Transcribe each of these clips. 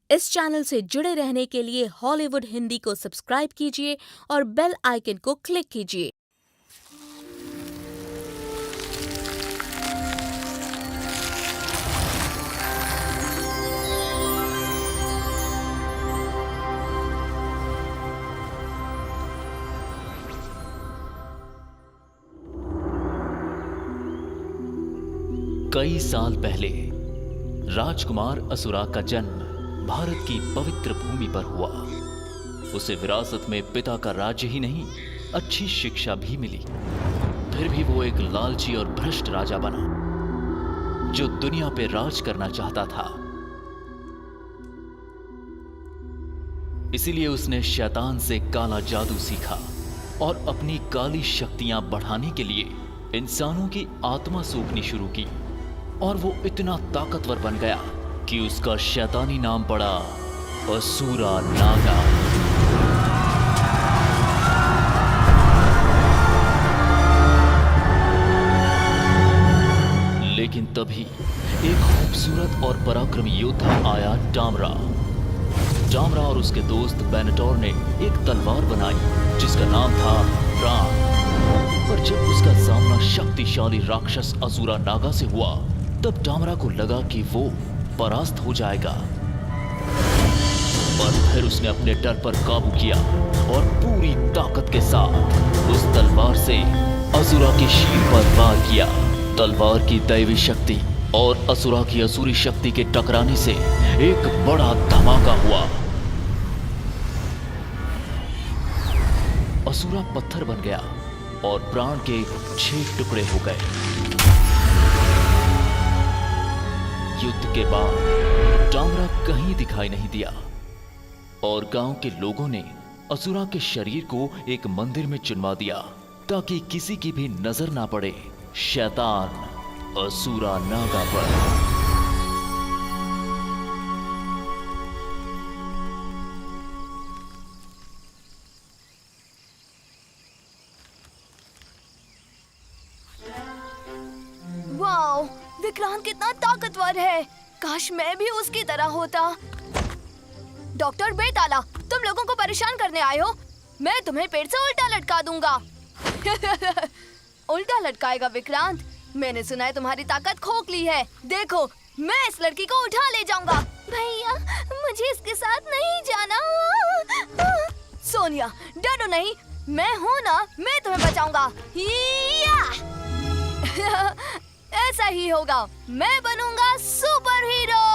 इस चैनल से जुड़े रहने के लिए हॉलीवुड हिंदी को सब्सक्राइब कीजिए और बेल आइकन को क्लिक कीजिए। कई साल पहले राजकुमार असुरा का जन्म भारत की पवित्र भूमि पर हुआ। उसे विरासत में पिता का राज्य ही नहीं, अच्छी शिक्षा भी मिली। फिर भी वो एक लालची और भ्रष्ट राजा बना जो दुनिया पे राज करना चाहता था। इसीलिए उसने शैतान से काला जादू सीखा और अपनी काली शक्तियां बढ़ाने के लिए इंसानों की आत्मा सूखनी शुरू की। और वो इतना ताकतवर बन गया कि उसका शैतानी नाम पड़ा असुरा नागा। लेकिन तभी एक खूबसूरत और पराक्रमी योद्धा आया, डामरा। डामरा और उसके दोस्त बेनेटोर ने एक तलवार बनाई जिसका नाम था प्राण। पर जब उसका सामना शक्तिशाली राक्षस असुरा नागा से हुआ, तब डामरा को लगा कि वो परास्त हो जाएगा। पर फिर उसने अपने डर पर काबू किया और पूरी ताकत के साथ उस तलवार से असुरा के शीर पर वार किया। तलवार की दैवी शक्ति और असुरा की असुरी शक्ति के टकराने से एक बड़ा धमाका हुआ। असुरा पत्थर बन गया और प्राण के 6 टुकड़े हो गए। युद्ध के बाद डामरा कहीं दिखाई नहीं दिया और गांव के लोगों ने असुरा के शरीर को एक मंदिर में चुनवा दिया ताकि किसी की भी नजर ना पड़े शैतान असुरा नागा पर। वाओ, विक्रांत कितना ताकतवर है। काश मैं भी उसकी तरह होता। डॉक्टर बेताला, तुम लोगों को परेशान करने आए हो। मैं तुम्हें पेड़ से उल्टा लटका दूंगा। उल्टा लटकाएगा विक्रांत? मैंने सुना है तुम्हारी ताकत खोखली है। देखो, मैं इस लड़की को उठा ले जाऊंगा। भैया, मुझे इसके साथ नहीं जाना। सोनिया, डरो नहीं, मैं हूँ ना, मैं तुम्हें बचाऊंगा। ऐसा ही होगा, मैं बनूंगा super hero.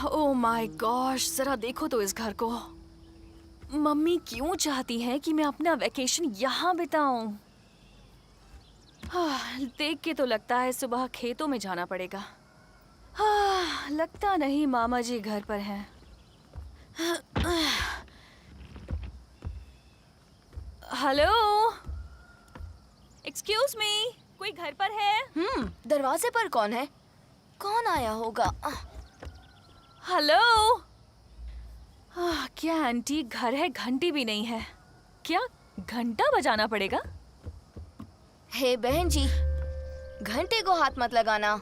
Oh my gosh, जरा देखो तो इस घर को। मम्मी क्यों चाहती हैं कि मैं अपना वेकेशन यहाँ बिताऊं? देख के तो लगता है सुबह खेतों में जाना पड़ेगा। लगता नहीं मामा जी घर पर हैं। हेलो, एक्सक्यूज मी, कोई घर पर है? दरवाजे पर कौन है? कौन आया होगा? हेलो, क्या आंटी घर है? घंटी भी नहीं है। क्या घंटा बजाना पड़ेगा? हे बहन जी, घंटे को हाथ मत लगाना।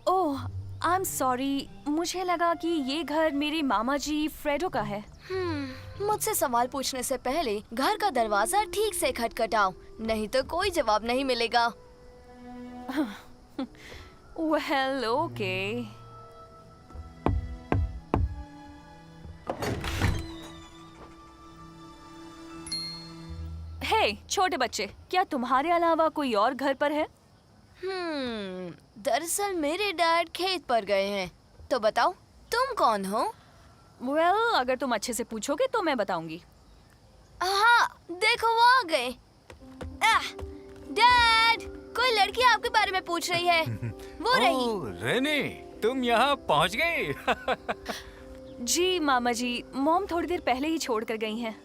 ओह, आई एम सॉरी, मुझे लगा कि ये घर मेरे मामा जी फ्रेडो का है। मुझसे सवाल पूछने से पहले घर का दरवाजा ठीक से खटखटाओ, नहीं तो कोई जवाब नहीं मिलेगा। Well okay. हे छोटे बच्चे, क्या तुम्हारे अलावा कोई और घर पर है? दरअसल मेरे डैड खेत पर गए हैं। तो बताओ तुम कौन हो? वेल अगर तुम अच्छे से पूछोगे तो मैं बताऊंगी। हाँ देखो वो आ गए। डैड, कोई लड़की आपके बारे में पूछ रही है। वो रही। ओह, रेनी, तुम यहाँ पहुँच गई। जी मामा जी, मॉम थोड़ी देर पहले ही छोड़ कर गई हैं।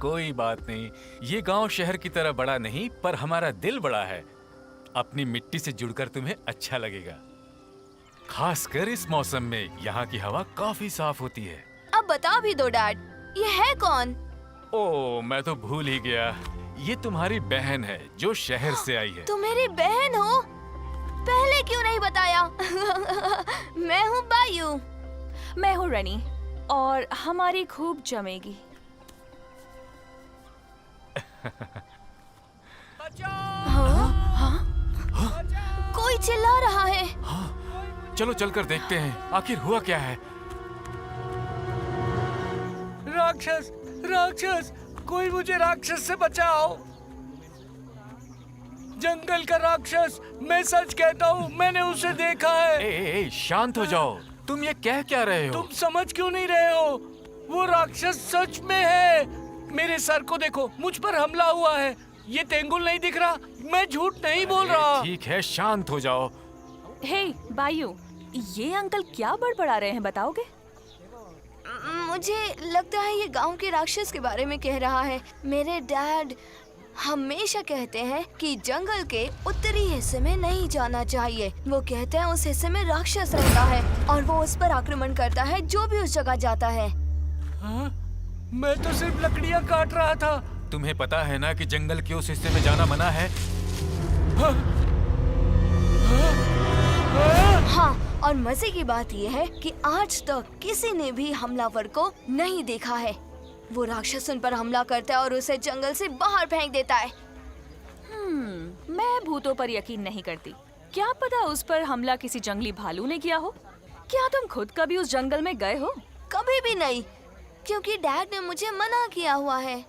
कोई बात नहीं, ये गांव शहर की तरह बड़ा नहीं, पर हमारा दिल बड़ा है। अपनी मिट्टी से जुड़कर तुम्हें अच्छा लगेगा, खासकर इस मौसम में। यहाँ की हवा काफी साफ होती है। अब बता भी दो डैड, ये है कौन? ओह, मैं तो भूल ही गया। ये तुम्हारी बहन है जो शहर से आई है। तुम मेरी बहन हो? पहले क्यों नहीं बताया? मैं हूँ बायू। मैं हूँ रनी और हमारी खूब जमेगी। कोई चिल्ला रहा है। चलो चलकर देखते हैं आखिर हुआ क्या है। राक्षस, राक्षस, कोई मुझे राक्षस से बचाओ। जंगल का राक्षस, मैं सच कहता हूँ, मैंने उसे देखा है। ए, शांत हो जाओ। तुम ये कह क्या रहे हो? तुम समझ क्यों नहीं रहे हो? वो राक्षस सच में है। मेरे सर को देखो, मुझ पर हमला हुआ है। ये तेंगुल नहीं दिख रहा, मैं झूठ नहीं बोल रहा। ठीक है, शांत हो जाओ। हे बायू, ये अंकल क्या बड़बड़ा रहे हैं, बताओगे? मुझे लगता है ये गांव के राक्षस के बारे में कह रहा है। मेरे डैड हमेशा कहते हैं कि जंगल के उत्तरी हिस्से में नहीं जाना चाहिए। वो कहते हैं उस हिस्से में राक्षस रहता है और वो उस पर आक्रमण करता है जो भी उस जगह जाता है। हाँ? मैं तो सिर्फ लकड़ियाँ काट रहा था। तुम्हें पता है ना कि जंगल के उस हिस्से में जाना मना है। हाँ, और मजे की बात यह है कि आज तक किसी ने भी हमलावर को नहीं देखा है। वो राक्षस उन पर हमला करता है और उसे जंगल से बाहर फेंक देता है। मैं भूतों पर यकीन नहीं करती। क्या पता उस पर हमला किसी जंगली भालू ने किया हो। क्या तुम खुद कभी उस जंगल में गए हो? कभी भी नहीं, क्योंकि डैड ने मुझे मना किया हुआ है।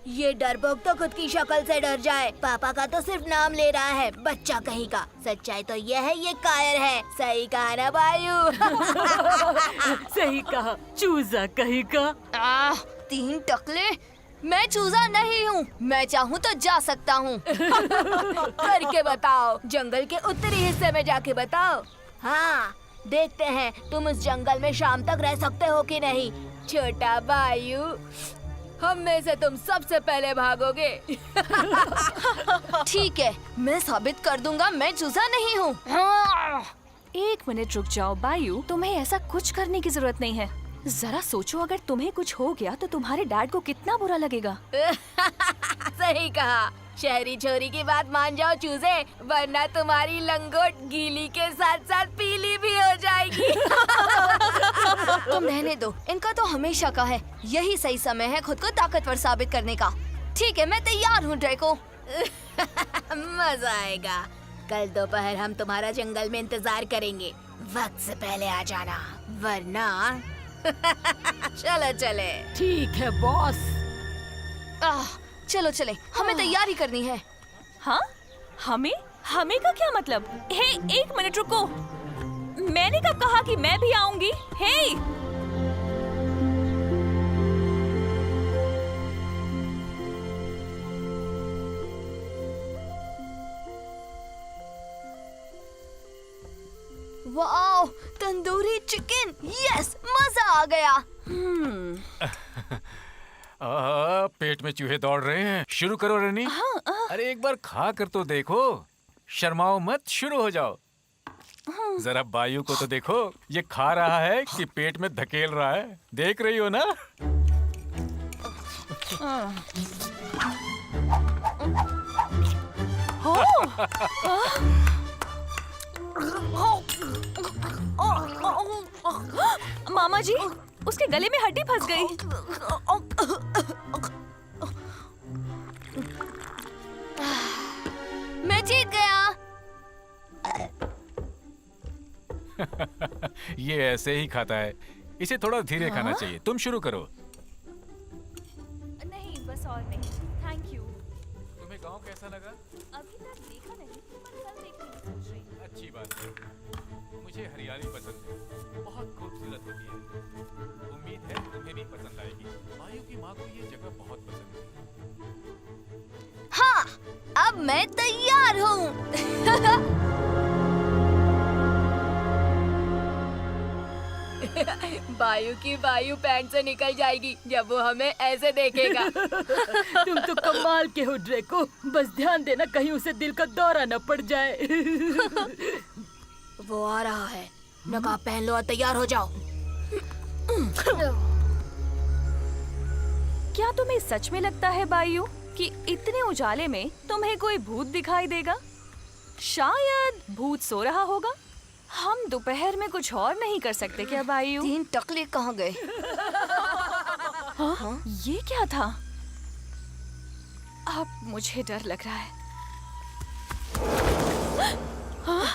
ये डरपोक तो खुद की शक्ल से डर जाए। पापा का तो सिर्फ नाम ले रहा है, बच्चा कहीं का। सच्चाई तो ये है, ये कायर है। सही कहा ना बायू? सही कहा, चूजा कहीं का। 3 टकले, मैं चूजा नहीं हूँ। मैं चाहूँ तो जा सकता हूँ। करके बताओ, जंगल के उत्तरी हिस्से में जाके बताओ। हाँ, देखते हैं तुम उस जंगल में शाम तक रह सकते हो कि नहीं। छोटा बायू, हम में से तुम सबसे पहले भागोगे। ठीक है, मैं साबित कर दूंगा मैं चूजा नहीं हूँ। 1 मिनट रुक जाओ बायू, तुम्हें ऐसा कुछ करने की जरूरत नहीं है। जरा सोचो, अगर तुम्हें कुछ हो गया तो तुम्हारे डैड को कितना बुरा लगेगा। सही कहा। शहरी छोरी की बात मान जाओ चूजे, वरना तुम्हारी लंगोट गीली के साथ साथ पीली भी हो जाएगी। तुम रहने दो, इनका तो हमेशा का है। यही सही समय है खुद को ताकतवर साबित करने का। ठीक है, मैं तैयार हूँ ड्रैको। मजा आएगा। कल दोपहर हम तुम्हारा जंगल में इंतजार करेंगे। वक्त से पहले आ जाना, वरना चलो चले। ठीक है बॉस। चलो चले, हमें तैयारी करनी है। हाँ, हमें का क्या मतलब? हे, 1 मिनट रुको। मैंने कब कहा कि मैं भी आऊंगी? हे! वाओ, तंदूरी चिकन, यस, मजा आ गया। पेट में चूहे दौड़ रहे हैं। शुरू करो रनी। अरे एक बार खा कर तो देखो, शर्माओ मत, शुरू हो जाओ। जरा बायू को तो देखो, ये खा रहा है कि पेट में धकेल रहा है। देख रही हो ना? मामा जी, उसके गले में हड्डी फंस गई। मैं जीत गया। ये ऐसे ही खाता है, इसे थोड़ा धीरे खाना चाहिए। तुम शुरू करो। नहीं, बस और नहीं, थैंक यू। तुम्हें गांव कैसा लगा? अभी तक देखा नहीं, पर कल देखने की सोच रही हूँ। अच्छी बात है। मुझे हरियाली पसंद है, बहुत खूबसूरत होती है। उम्मीद है तुम्हें भी पसंद आएगी। आयु की माँ को ये जगह बहुत पसंद है। हाँ, अब मैं तैयार हूँ। बायू की वायु पैंट से निकल जाएगी जब वो हमें ऐसे देखेगा। तुम तो कमाल के हो ड्रेको। बस ध्यान देना कहीं उसे दिल का दौरा न पड़ जाए। वो आ रहा है, नकाब पहन लो और तैयार हो जाओ। क्या तुम्हें सच में लगता है बायू कि इतने उजाले में तुम्हें कोई भूत दिखाई देगा? शायद भूत सो रहा होगा। हम दोपहर में कुछ और नहीं कर सकते क्या बायू? 3 टकले कहाँ गए? हाँ? ये क्या था? अब मुझे डर लग रहा है। हाँ?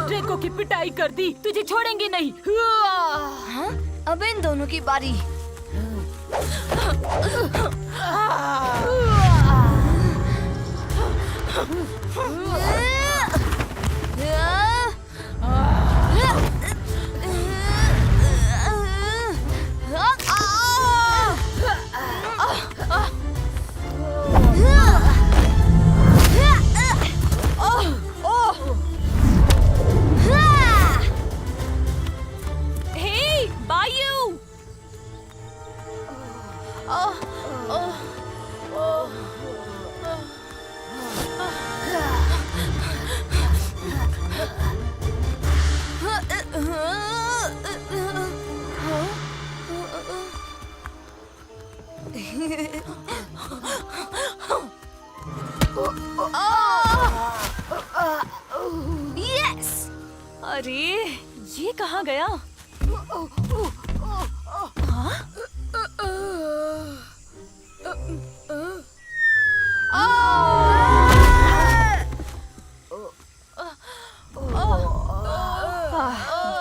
ड्रेको की पिटाई कर दी, तुझे छोड़ेंगे नहीं। हाँ? अब इन दोनों की बारी। हे बायू! यस! अरे ये कहाँ गया?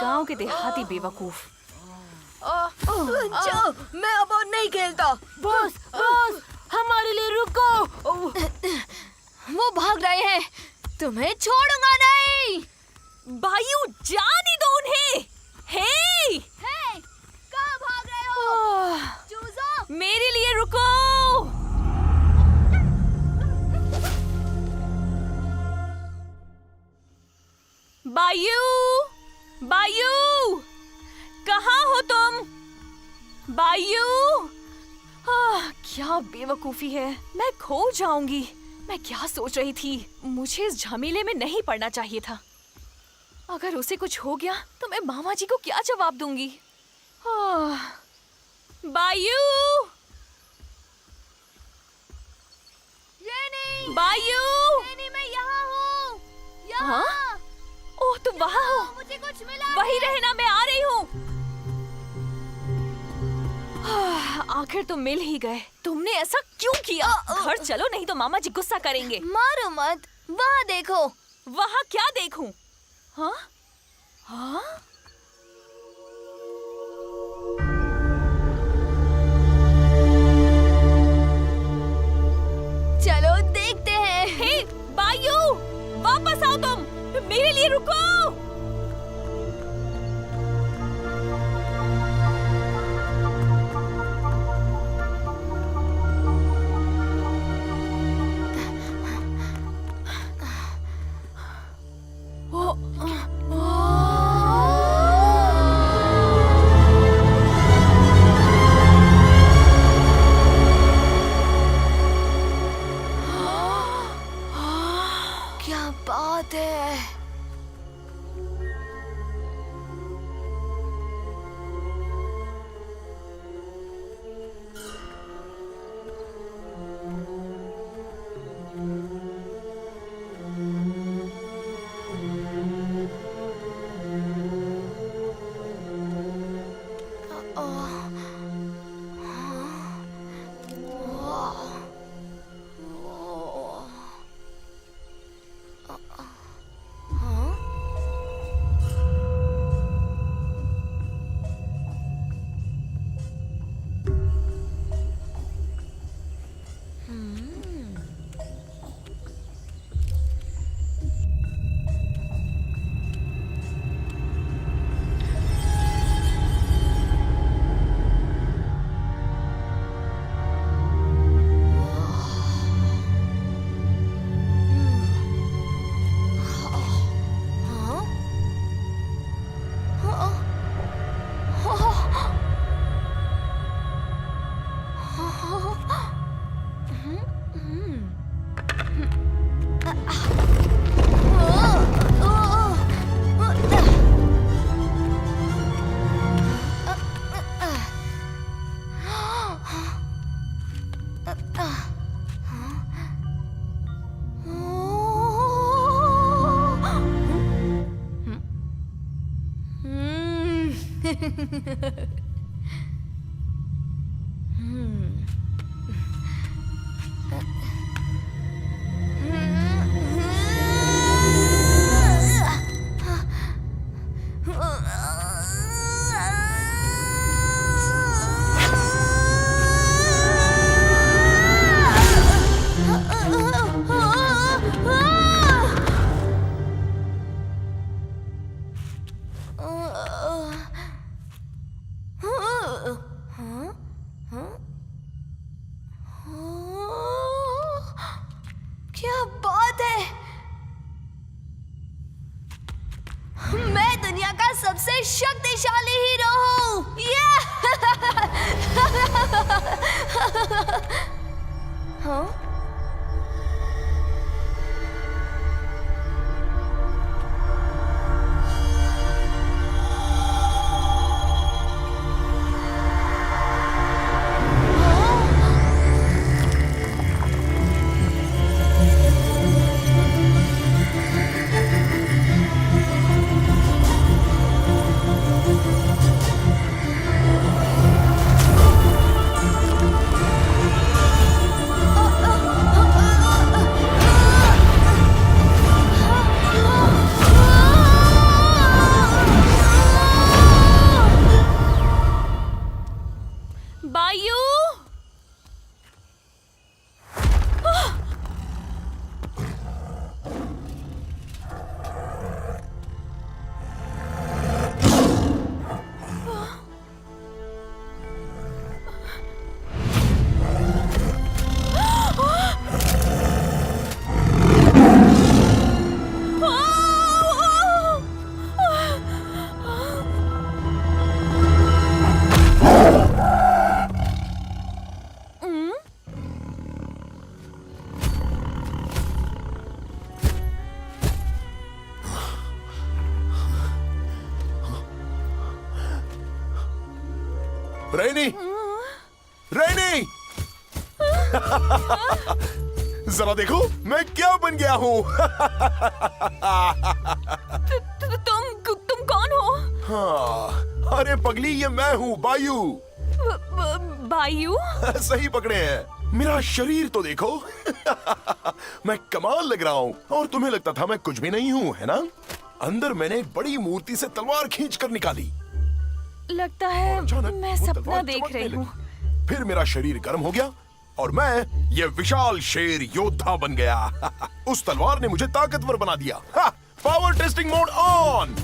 गांव के देहाती बेवकूफ। जो मैं अब और नहीं खेलता। बॉस, बॉस, हमारे लिए रुको। वो भाग रहे हैं। तुम्हें छोड़ूंगा नहीं। बायू जाने दो उन्हें। हे! हे, कहाँ भाग रहे हो? चूजो! मेरे लिए रुको। बायू! बायू! कहाँ हो तुम? बायू! क्या बेवकूफी है। मैं खो जाऊंगी। मैं क्या सोच रही थी? मुझे इस झमेले में नहीं पड़ना चाहिए था। अगर उसे कुछ हो गया तो मैं मामा जी को क्या जवाब दूंगी? बायू! रेनी! बायू! रेनी, मैं यहाँ हूँ। यहाँ। हाँ? ओह, तुम वहाँ हो? मुझे कुछ मिला। वही रहना, मैं आ रही हूँ। आखिर तुम मिल ही गए। तुमने ऐसा क्यों किया? घर चलो, नहीं तो मामा जी गुस्सा करेंगे। मारो मत। वहाँ देखो। वहाँ क्या देखूं? हाँ? हाँ? चलो देखते हैं। हे बायू, वापस आओ तुम। मेरे लिए रुको। क्या बात है। क्या बात है। मैं दुनिया का सबसे शक्तिशाली हीरो हूँ। हाँ? बायू! रेनी, रेनी! जरा देखो मैं क्या बन गया हूँ। तुम कौन हो? हाँ, अरे पगली ये मैं हूँ बायू। बायू? सही पकड़े हैं। मेरा शरीर तो देखो। मैं कमाल लग रहा हूँ और तुम्हें लगता था मैं कुछ भी नहीं हूँ, है ना? अंदर मैंने एक बड़ी मूर्ति से तलवार खींच कर निकाली। लगता है मैं सपना देख रही हूँ। फिर मेरा शरीर गर्म हो गया और मैं ये विशाल शेर योद्धा बन गया। उस तलवार ने मुझे ताकतवर बना दिया। Power testing mode on.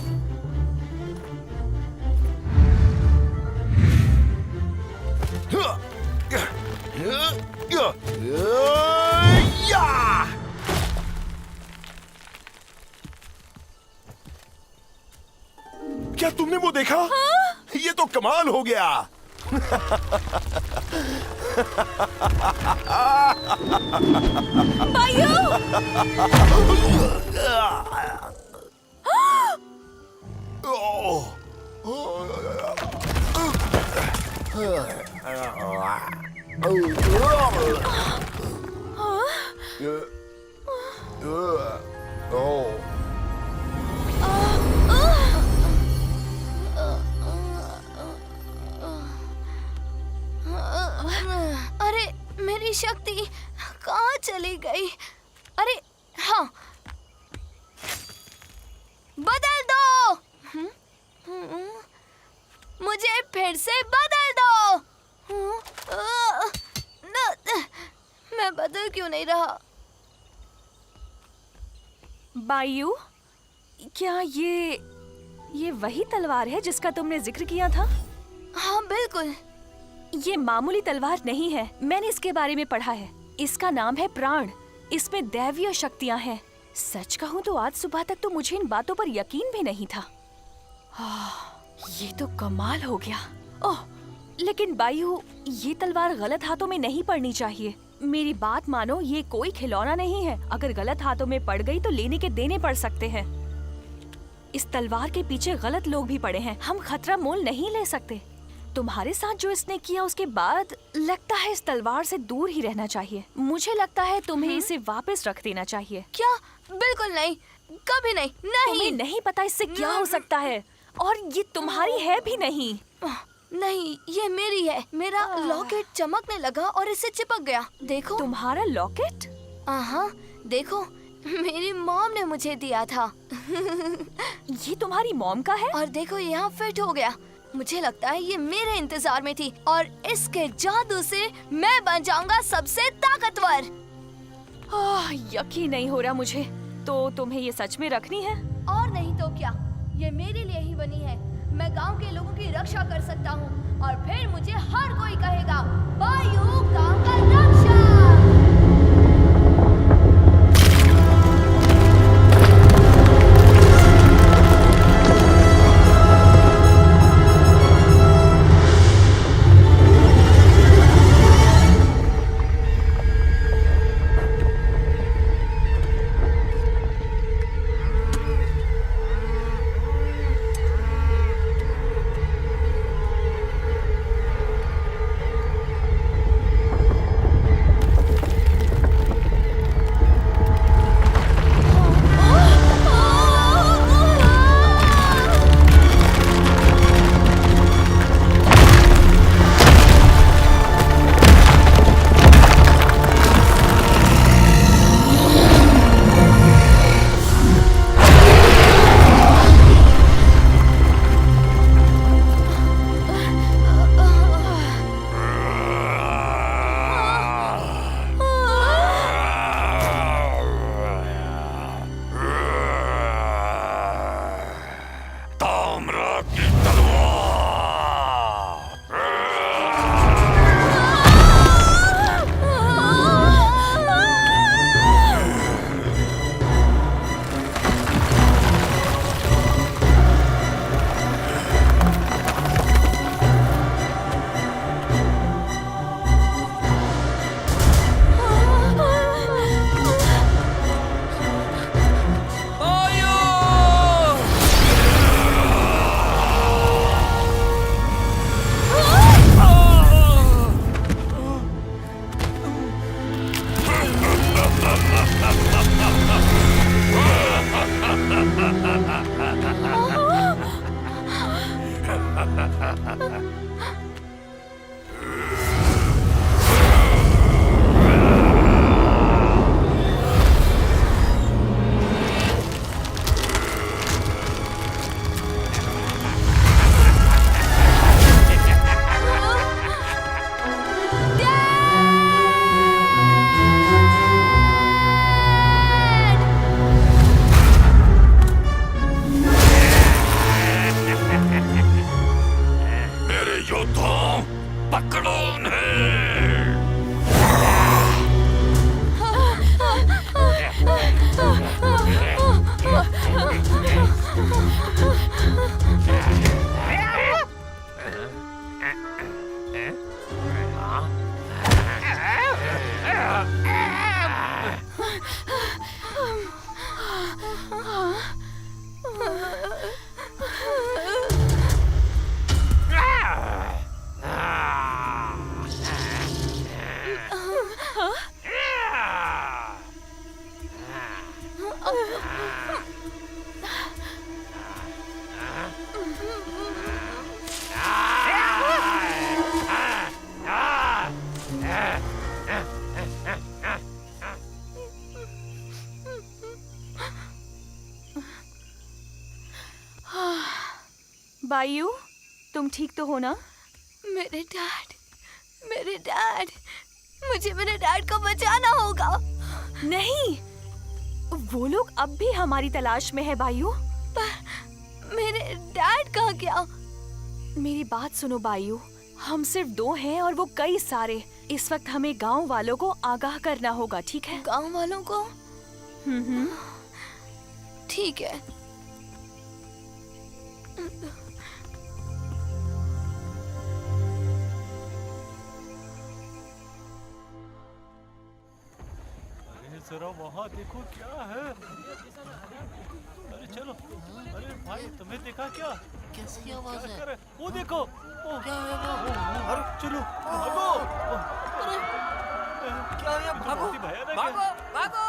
क्या तुमने वो देखा? हाँ? ये तो कमाल हो गया। अरे मेरी शक्ति कहाँ चली गई? अरे हाँ, बदल दो। मुझे फिर से बदल दो। मैं बदल क्यों नहीं रहा? बायू, क्या ये वही तलवार है जिसका तुमने जिक्र किया था? हाँ बिल्कुल। ये मामूली तलवार नहीं है, मैंने इसके बारे में पढ़ा है। इसका नाम है प्राण। इसमें दैवीय शक्तियाँ हैं। सच कहूँ तो आज सुबह तक तो मुझे इन बातों पर यकीन भी नहीं था। ये तो कमाल हो गया। ओह, लेकिन बायू, ये तलवार गलत हाथों में नहीं पड़नी चाहिए। मेरी बात मानो, ये कोई खिलौना नहीं है। अगर गलत हाथों में पड़ गई तो लेने के देने पड़ सकते हैं। इस तलवार के पीछे गलत लोग भी पड़े हैं। हम खतरा मोल नहीं ले सकते। तुम्हारे साथ जो इसने किया उसके बाद लगता है इस तलवार से दूर ही रहना चाहिए। मुझे लगता है तुम्हें इसे वापस रख देना चाहिए। क्या? बिल्कुल नहीं, कभी नहीं। तुम्हें नहीं पता इससे क्या हो सकता है, और ये तुम्हारी है भी नहीं। नहीं, ये मेरी है। मेरा लॉकेट चमकने लगा और इससे चिपक गया। देखो। तुम्हारा लॉकेट? हाँ, देखो, मेरी मॉम ने मुझे दिया था। ये तुम्हारी मॉम का है? और देखो, यहाँ फिट हो गया। मुझे लगता है ये मेरे इंतजार में थी और इसके जादू से मैं बन जाऊंगा सबसे ताकतवर। यकीन नहीं हो रहा मुझे। तो तुम्हें ये सच में रखनी है? और नहीं तो क्या, ये मेरे लिए ही बनी है। मैं गांव के लोगों की रक्षा कर सकता हूँ और फिर मुझे हर कोई कहेगा, बायू गांव का रक्षक। बायू, तुम ठीक तो हो ना? मेरे डैड, मुझे मेरे डैड को बचाना होगा। नहीं, वो लोग अब भी हमारी तलाश में है बायू। पर मेरे डैड कहाँ गया? मेरी बात सुनो बायू, हम सिर्फ 2 हैं और वो कई सारे। इस वक्त हमें गांव वालों को आगाह करना होगा, ठीक है? गांव वालों को? ठीक है। जरा वहाँ देखो क्या है। अरे चलो, अरे भाई तुम्हें देखा क्या? कैसी आवाज है? वो देखो, क्या है वो? अरे चलो भागो। अरे क्या है? भागो भागो भागो।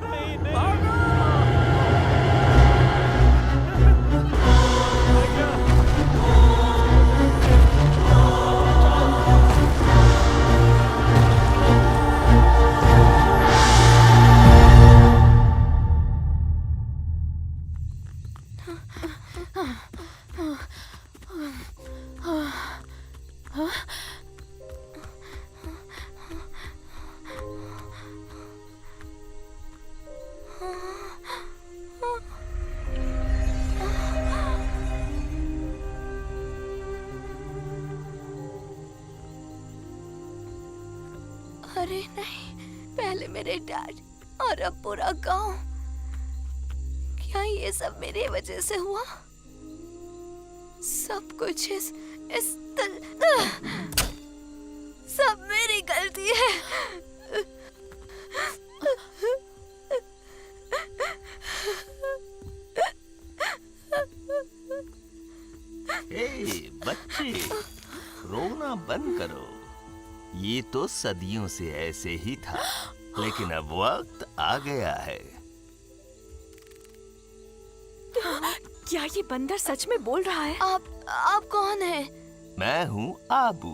नहीं नहीं अरे नहीं, पहले मेरे डैड और अब पूरा गांव। क्या ये सब मेरे वजह से हुआ? सब कुछ सब मेरी गलती है। ए बच्चे, रोना बंद करो। ये तो सदियों से ऐसे ही था, लेकिन अब वक्त आ गया है। क्या ये बंदर सच में बोल रहा है? आप कौन हैं? मैं हूँ आबू।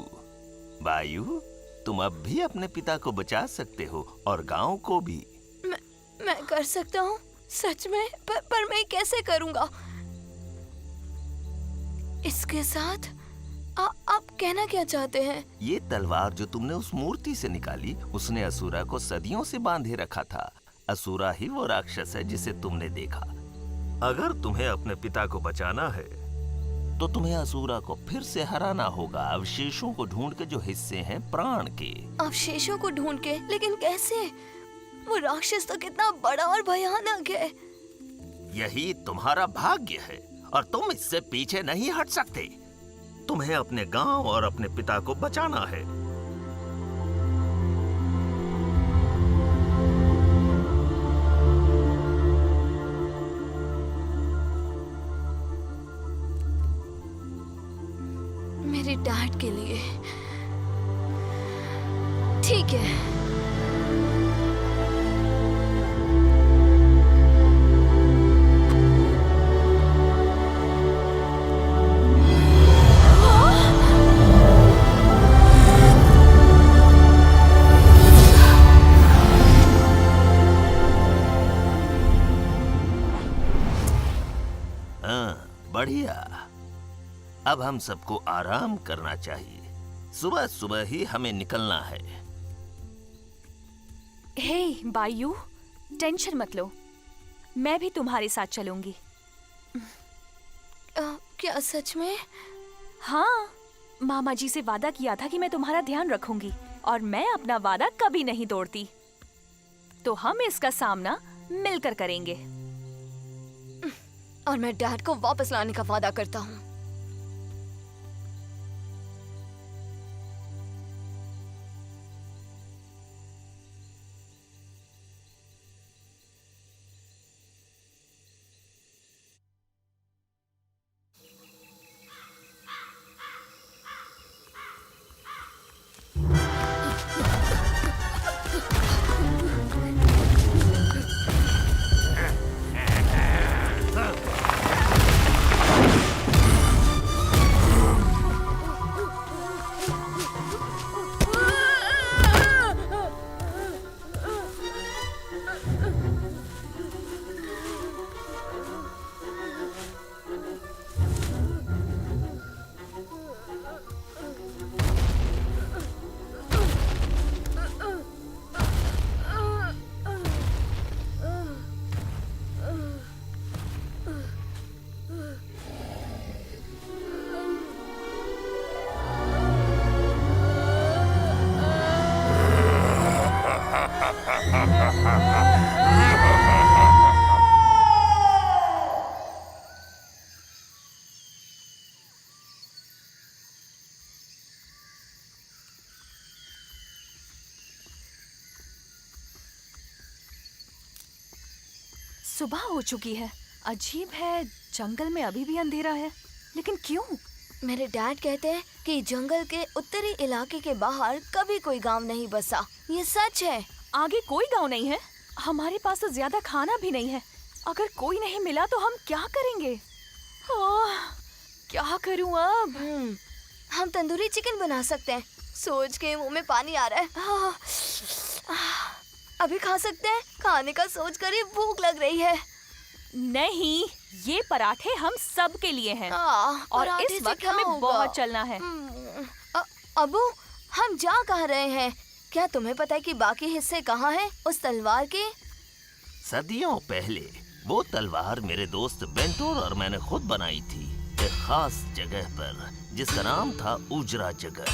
बायू, तुम अब भी अपने पिता को बचा सकते हो और गांव को भी। मैं कर सकता हूँ सच में, पर मैं कैसे करूँगा? इसके साथ आप कहना क्या चाहते हैं? ये तलवार जो तुमने उस मूर्ति से निकाली, उसने असुरा को सदियों से बांधे रखा था। असुरा ही वो राक्षस है जिसे तुमने देखा। अगर तुम्हें अपने पिता को बचाना है तो तुम्हें असुरा को फिर से हराना होगा, अवशेषों को ढूंढ के जो हिस्से हैं प्राण के। अवशेषों को ढूंढ के? लेकिन कैसे? वो राक्षस तो कितना बड़ा और भयानक है। यही तुम्हारा भाग्य है और तुम इससे पीछे नहीं हट सकते। तुम्हें अपने गांव और अपने पिता को बचाना है। मेरे डैड के लिए। ठीक है। बढ़िया। अब हम सबको आराम करना चाहिए। सुबह सुबह ही हमें निकलना है। हे बायू, टेंशन मत लो, मैं भी तुम्हारे साथ चलूंगी। क्या सच में? हाँ, मामा जी से वादा किया था कि मैं तुम्हारा ध्यान रखूंगी और मैं अपना वादा कभी नहीं तोड़ती। तो हम इसका सामना मिलकर करेंगे। और मैं डैड को वापस लाने का वादा करता हूँ। सुबह हो चुकी है। अजीब है, जंगल में अभी भी अंधेरा है, लेकिन क्यों? मेरे डैड कहते हैं कि जंगल के उत्तरी इलाके के बाहर कभी कोई गांव नहीं बसा। ये सच है। आगे कोई गांव नहीं है। हमारे पास तो ज्यादा खाना भी नहीं है। अगर कोई नहीं मिला तो हम क्या करेंगे? क्या करूं अब? हम तंदूरी चिकन बना सकते हैं। सोच के मुंह में पानी आ रहा है। अभी खा सकते हैं? खाने का सोच कर ही भूख लग रही है। नहीं, ये पराठे हम सब के लिए हैं। और पराठे इस से वक्त क्या हमें होगा? बहुत चलना है। अबू, हम जा कहाँ रहे हैं? क्या तुम्हें पता है कि बाकी हिस्से कहाँ हैं उस तलवार के? सदियों पहले वो तलवार मेरे दोस्त बेंटोर और मैंने खुद बनाई थी, एक खास जगह पर जिसका नाम था उजरा जगह।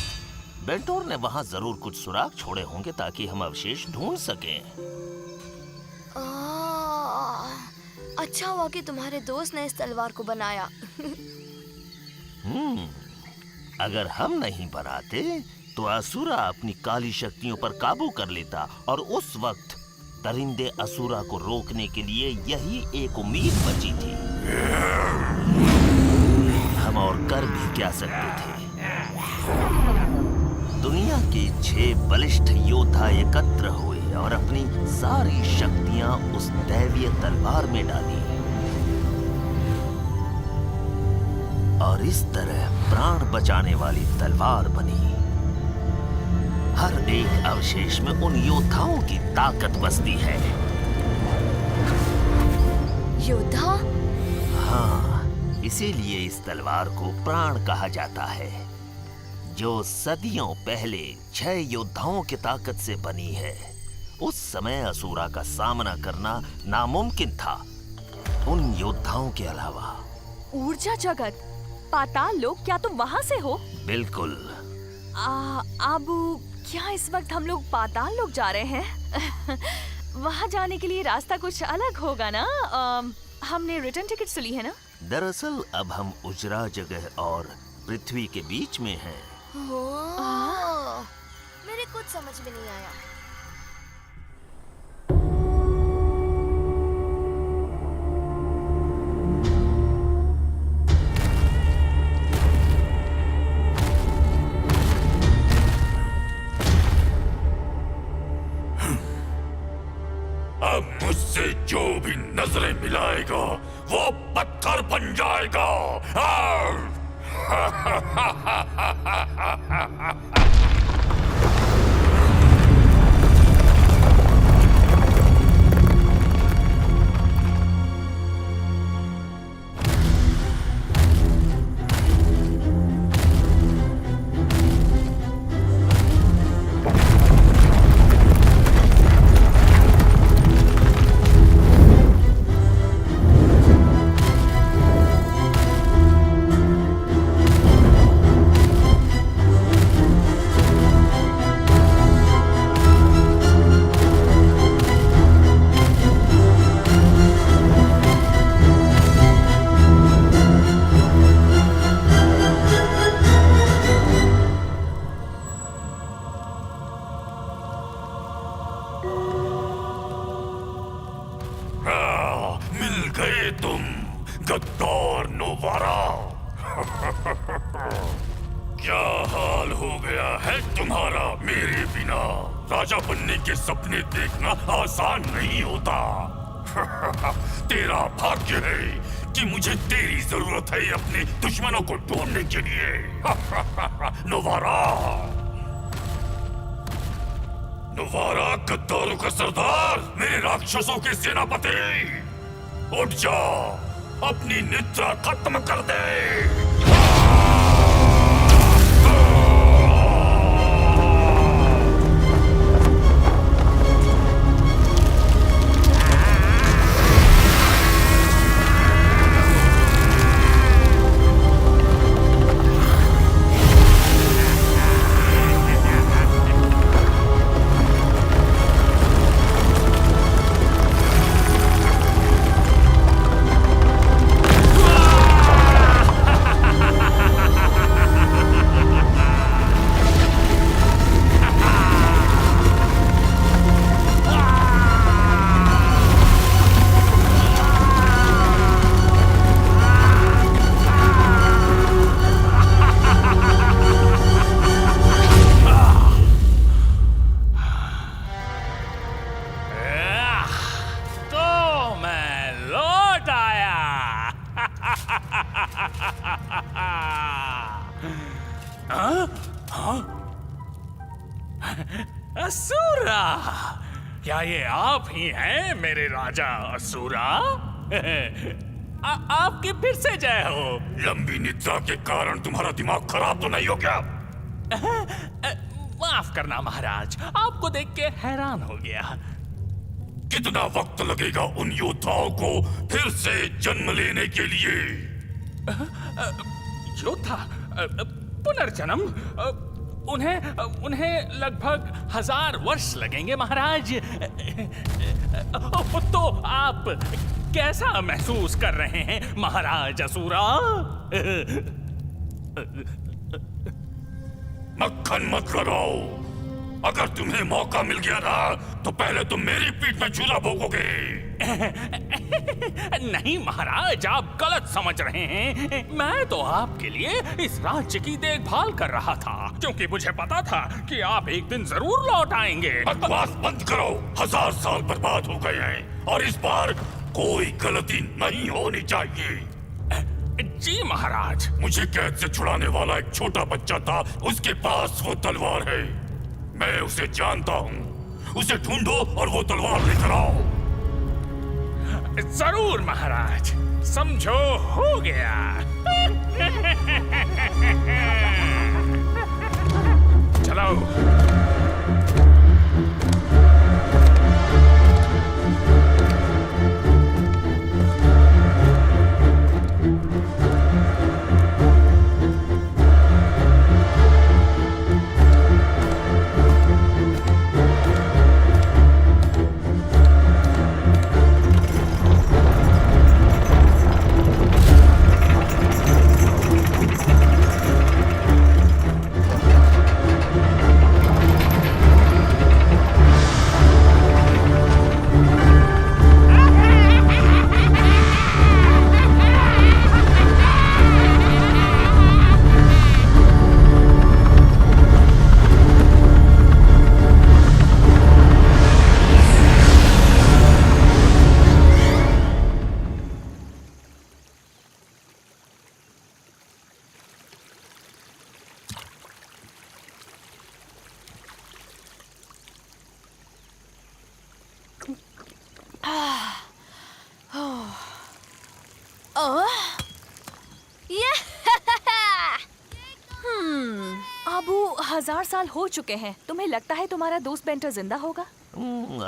बेंटोर ने वहाँ जरूर कुछ सुराग छोड़े होंगे ताकि हम अवशेष ढूंढ सकें। अच्छा हुआ कि तुम्हारे दोस्त ने इस तलवार को बनाया। अगर हम नहीं बनाते तो असुरा अपनी काली शक्तियों पर काबू कर लेता और उस वक्त दरिंदे असुरा को रोकने के लिए यही एक उम्मीद बची थी। हम और कर भी क्या सकते थे? दुनिया के 6 बलिष्ठ योद्धा एकत्र हुए और अपनी सारी शक्तियां उस दैवीय तलवार में डाली और इस तरह प्राण बचाने वाली तलवार बनी। हर एक अवशेष में उन योद्धाओं की ताकत बसती है। योद्धा? हाँ, इसीलिए इस तलवार को प्राण कहा जाता है, जो सदियों पहले 6 योद्धाओं की ताकत से बनी है। उस समय असुरा का सामना करना नामुमकिन था उन योद्धाओं के अलावा। ऊर्जा जगत, पाताल लोक, क्या तुम वहाँ से हो? बिल्कुल। आबू, क्या इस वक्त हम लोग पाताल लोक जा रहे हैं? वहाँ जाने के लिए रास्ता कुछ अलग होगा ना? हमने रिटर्न टिकट से ली है ना? दरअसल अब हम उजरा जगह और पृथ्वी के बीच में हैं। मेरे कुछ समझ में नहीं आया। अब मुझसे जो भी नजरें मिलाएगा वो पत्थर बन जाएगा। गद्दार नोवारा। क्या हाल हो गया है तुम्हारा मेरे बिना? राजा बनने के सपने देखना आसान नहीं होता। तेरा भाग्य है कि मुझे तेरी जरूरत है अपने दुश्मनों को ढूंढने के लिए। नोवारा, नोवारा गद्दारों का सरदार, मेरे राक्षसों के सेनापति, उठ जा, अपनी निद्रा खत्म कर दे। असुरा, क्या ये आप ही हैं मेरे राजा असुरा? आपकी फिर से जय हो। लंबी निद्रा के कारण तुम्हारा दिमाग खराब तो नहीं हो क्या? माफ करना महाराज, आपको देख के हैरान हो गया। कितना वक्त लगेगा उन योद्धाओं को फिर से जन्म लेने के लिए? योद्धा पुनर्जन्म? उन्हें लगभग 1000 वर्ष लगेंगे महाराज। तो आप कैसा महसूस कर रहे हैं महाराज असुरा? मक्खन मत लगाओ। अगर तुम्हें मौका मिल गया ना तो पहले तुम मेरी पीठ में चूल्हा भोगोगे। नहीं महाराज, आप गलत समझ रहे हैं। मैं तो आपके लिए इस राज्य की देखभाल कर रहा था, क्योंकि मुझे पता था कि आप एक दिन जरूर लौट आएंगे। बकवास बंद करो। 1000 साल बर्बाद हो गए हैं और इस बार कोई गलती नहीं होनी चाहिए। जी महाराज। मुझे कैद से छुड़ाने वाला एक छोटा बच्चा था, उसके पास वो तलवार है। मैं उसे जानता हूँ। उसे ढूंढो और वो तलवार लेकर आओ। जरूर महाराज, समझो हो गया। चलो। अबू 1000 साल हो चुके हैं। तुम्हें लगता है तुम्हारा दोस्त बेंटर जिंदा होगा?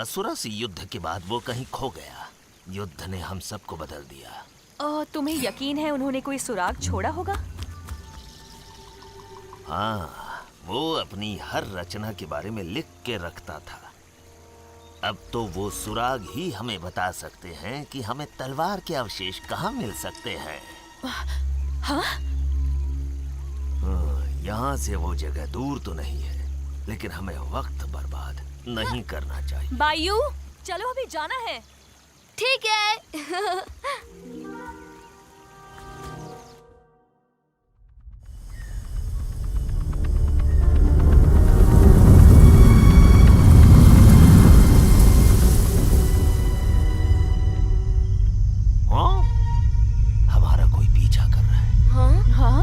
असुरा से युद्ध के बाद वो कहीं खो गया। युद्ध ने हम सबको बदल दिया। तुम्हें यकीन है उन्होंने कोई सुराग छोड़ा होगा? हाँ, वो अपनी हर रचना के बारे में लिख के रखता था। अब तो वो सुराग ही हमें बता सकते हैं कि हमें तलवार के अवशेष कहाँ मिल सकते हैं। हाँ? यहाँ से वो जगह दूर तो नहीं है, लेकिन हमें वक्त बर्बाद नहीं करना चाहिए। बायू, चलो अभी जाना है। ठीक है। हाँ? हमारा कोई पीछा कर रहा है। हाँ? हाँ?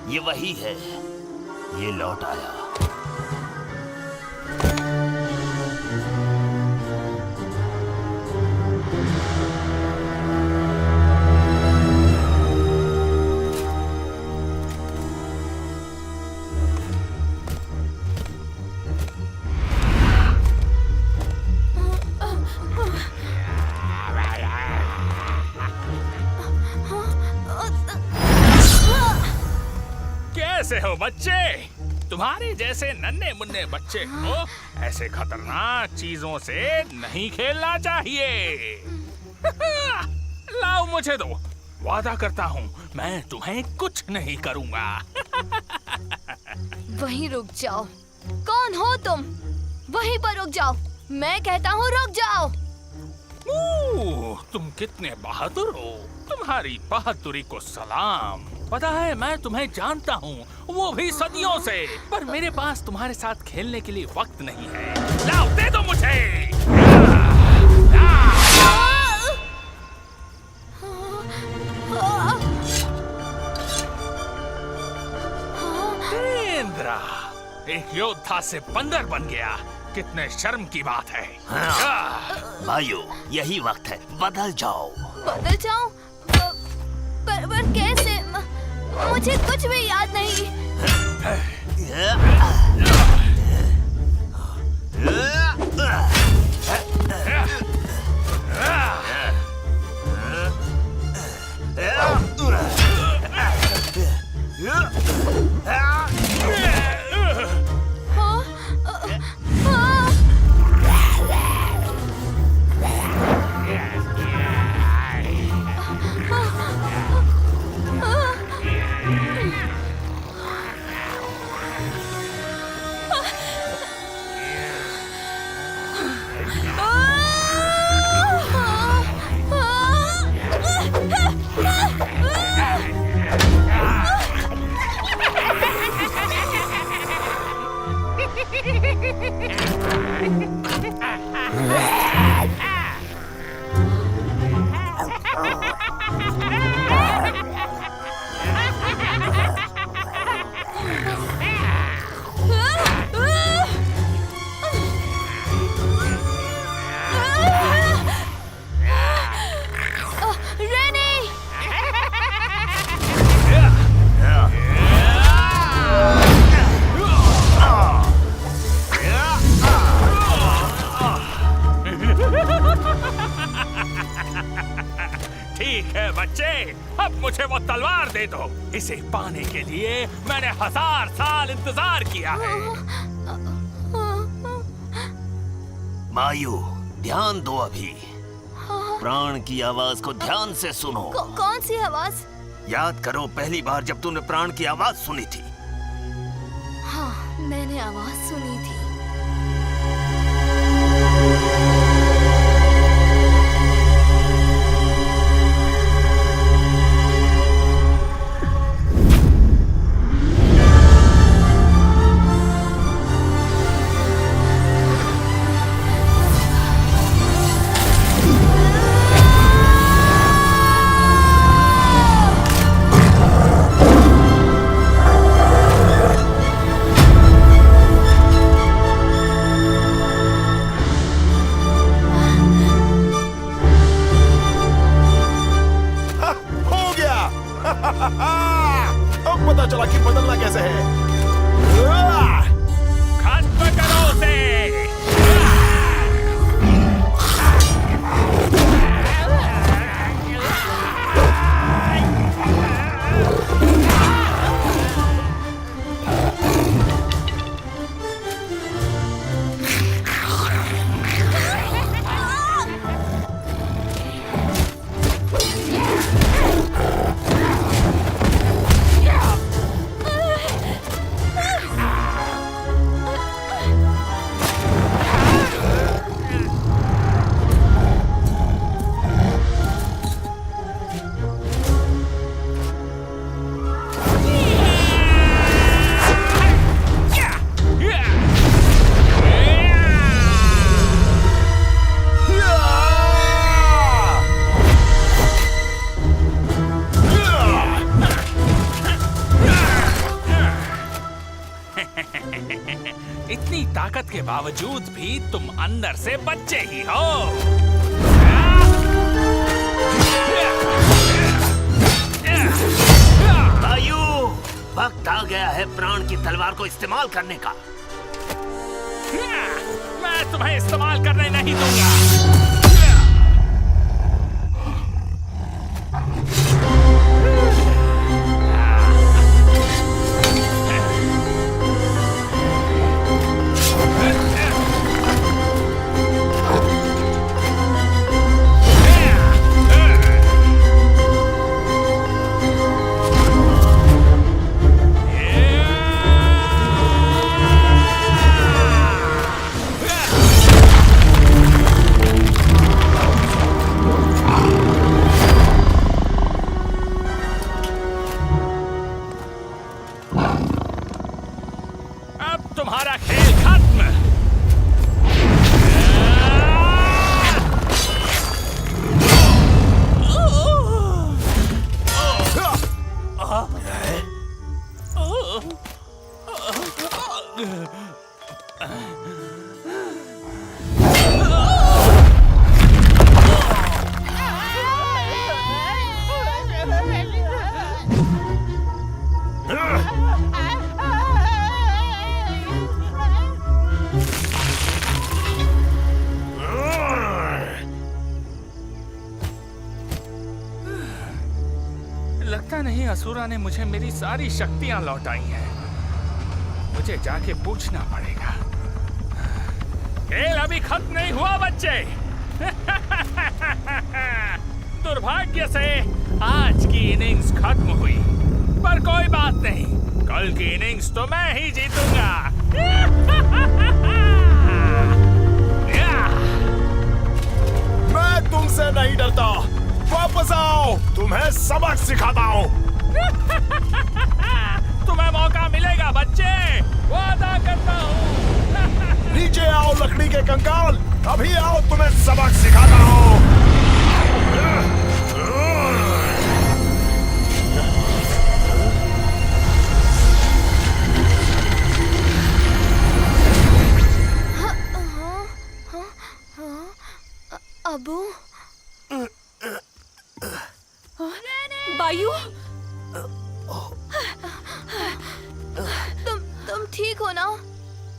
ये वही है, ये लौट आया। कैसे हो बच्चे? तुम्हारे जैसे नन्हे मुन्ने बच्चे को ऐसे खतरनाक चीजों से नहीं खेलना चाहिए। लाओ मुझे दो, वादा करता हूँ मैं तुम्हें कुछ नहीं करूँगा। वहीं रुक जाओ। कौन हो तुम? वहीं पर रुक जाओ। मैं कहता हूँ रुक जाओ। तुम कितने बहादुर हो। तुम्हारी बहादुरी को सलाम। पता है मैं तुम्हें जानता हूँ, वो भी सदियों से, पर मेरे पास तुम्हारे साथ खेलने के लिए वक्त नहीं है। लाओ दे दो मुझे। इंद्रा एक योद्धा से बंदर बन गया। कितने शर्म की बात है। वायु, यही वक्त है, बदल जाओ। बदल जाऊं? पर कैसे? मुझे कुछ भी याद नहीं। मुझे वो तलवार दे दो। इसे पाने के लिए मैंने 1000 साल इंतजार किया है। वायु, ध्यान दो अभी। प्राण की आवाज को ध्यान से सुनो। कौन सी आवाज? याद करो पहली बार जब तूने प्राण की आवाज सुनी थी। हाँ, मैंने आवाज सुनी थी। अब पता चला कि बदलना कैसे है। खत्म करो उसे। इतनी ताकत के बावजूद भी तुम अंदर से बच्चे ही हो। वायु, वक्त आ गया है प्राण की तलवार को इस्तेमाल करने का। मैं तुम्हें इस्तेमाल करने नहीं दूंगा। तुम्हारा खेल खत्म। लगता नहीं असुरा ने मुझे मेरी सारी शक्तियां लौटाई हैं। मुझे जाके पूछना पड़ेगा। खेल अभी खत्म नहीं हुआ बच्चे। दुर्भाग्य से आज की इनिंग्स खत्म हुई, पर कोई बात नहीं, कल की इनिंग्स तो मैं ही जीतूंगा। मैं तुमसे नहीं डरता, वापस आओ, तुम्हें सबक सिखाता हूँ। तुम्हें मौका मिलेगा बच्चे, वादा करता हूँ। नीचे आओ लकड़ी के कंकाल, अभी आओ, तुम्हें सबक सिखाता हूँ। अबू, बायू, तुम ठीक हो ना?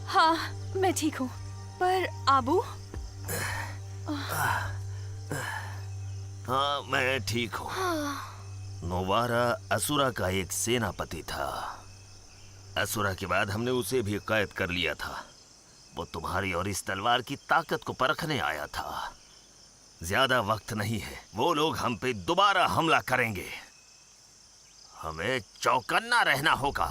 हाँ मैं ठीक हूँ, पर आबू? हाँ मैं ठीक हूँ। नोवारा असुरा का एक सेनापति था। असुरा के बाद हमने उसे भी कैद कर लिया था। वो तुम्हारी और इस तलवार की ताकत को परखने आया था। ज्यादा वक्त नहीं है, वो लोग हम पे दोबारा हमला करेंगे। हमें चौकन्ना रहना होगा।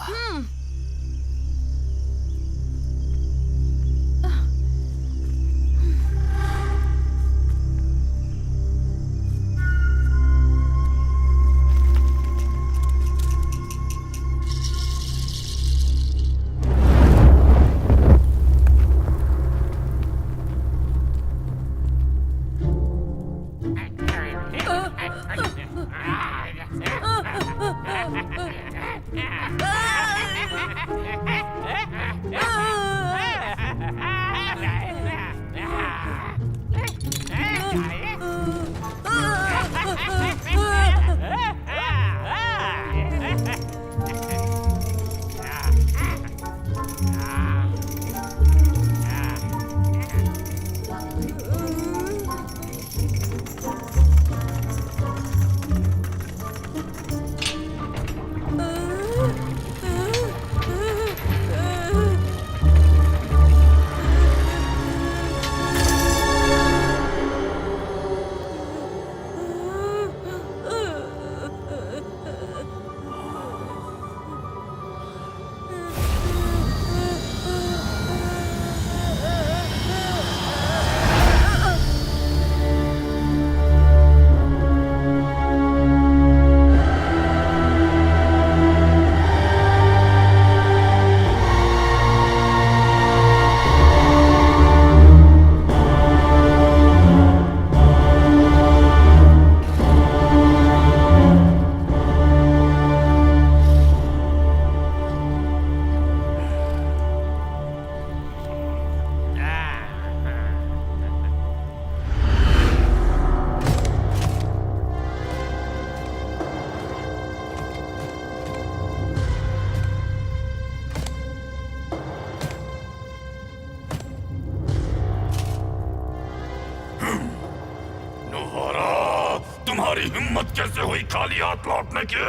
तुम्हारी हिम्मत कैसे हुई खाली हाथ लौटने की?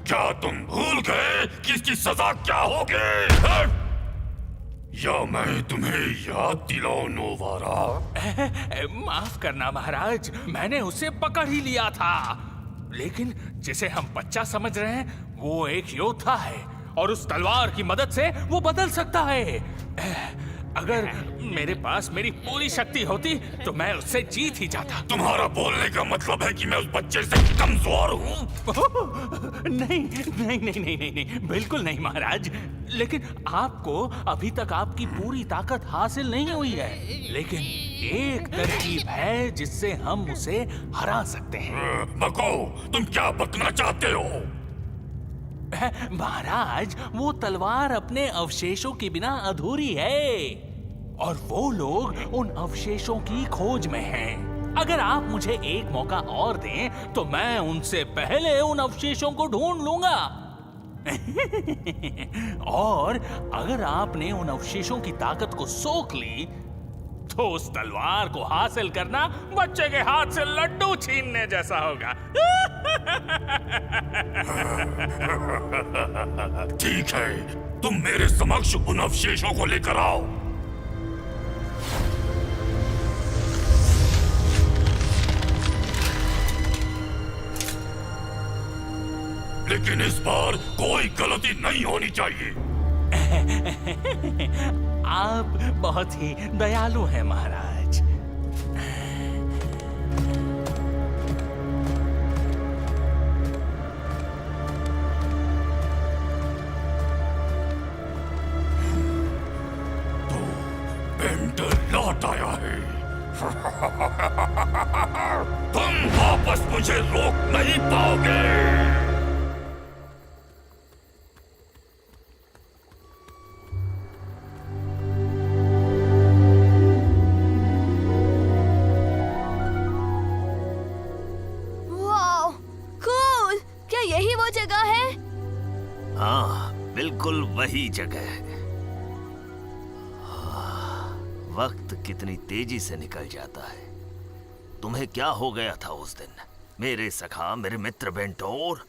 क्या तुम भूल गए कि इसकी सजा क्या होगी? या मैं तुम्हें याद दिलाऊं नोवारा? माफ करना महाराज, मैंने उसे पकड़ ही लिया था, लेकिन जिसे हम बच्चा समझ रहे हैं वो एक योद्धा है और उस तलवार की मदद से वो बदल सकता है। अगर मेरे पास मेरी पूरी शक्ति होती तो मैं उससे जीत ही जाता। तुम्हारा बोलने का मतलब है कि मैं उस बच्चे से कमजोर हूँ? नहीं नहीं नहीं नहीं नहीं नहीं, बिल्कुल नहीं महाराज। लेकिन आपको अभी तक आपकी पूरी ताकत हासिल नहीं हुई है। लेकिन एक तरकीब है जिससे हम उसे हरा सकते हैं। बको, तुम क्या बकना चाहते हो? महाराज, वो तलवार अपने अवशेषों के बिना अधूरी है और वो लोग उन अवशेषों की खोज में हैं। अगर आप मुझे एक मौका और दें तो मैं उनसे पहले उन अवशेषों को ढूंढ लूंगा। और अगर आपने उन अवशेषों की ताकत को सोख ली तो उस तलवार को हासिल करना बच्चे के हाथ से लड्डू छीनने जैसा होगा। ठीक है, तुम मेरे समक्ष उन अवशेषों को लेकर आओ। लेकिन इस बार कोई गलती नहीं होनी चाहिए। आप बहुत ही दयालु हैं महाराज। तो बेंटर लौट आया है। तुम वापस मुझे रोक नहीं पाओगे। बिल्कुल वही जगह है। वक्त कितनी तेजी से निकल जाता है। तुम्हें क्या हो गया था उस दिन, मेरे सखा, मेरे मित्र बेंटोर?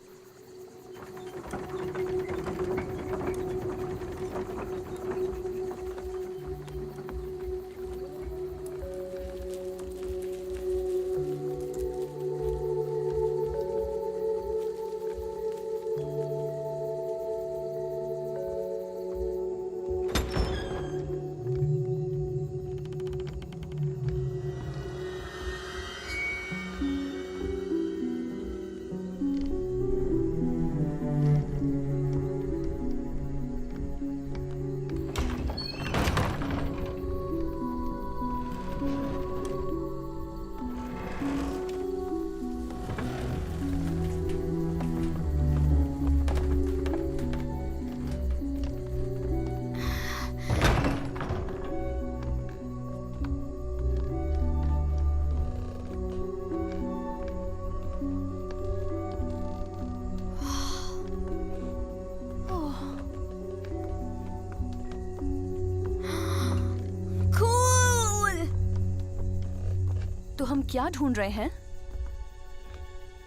तो हम क्या ढूंढ रहे हैं?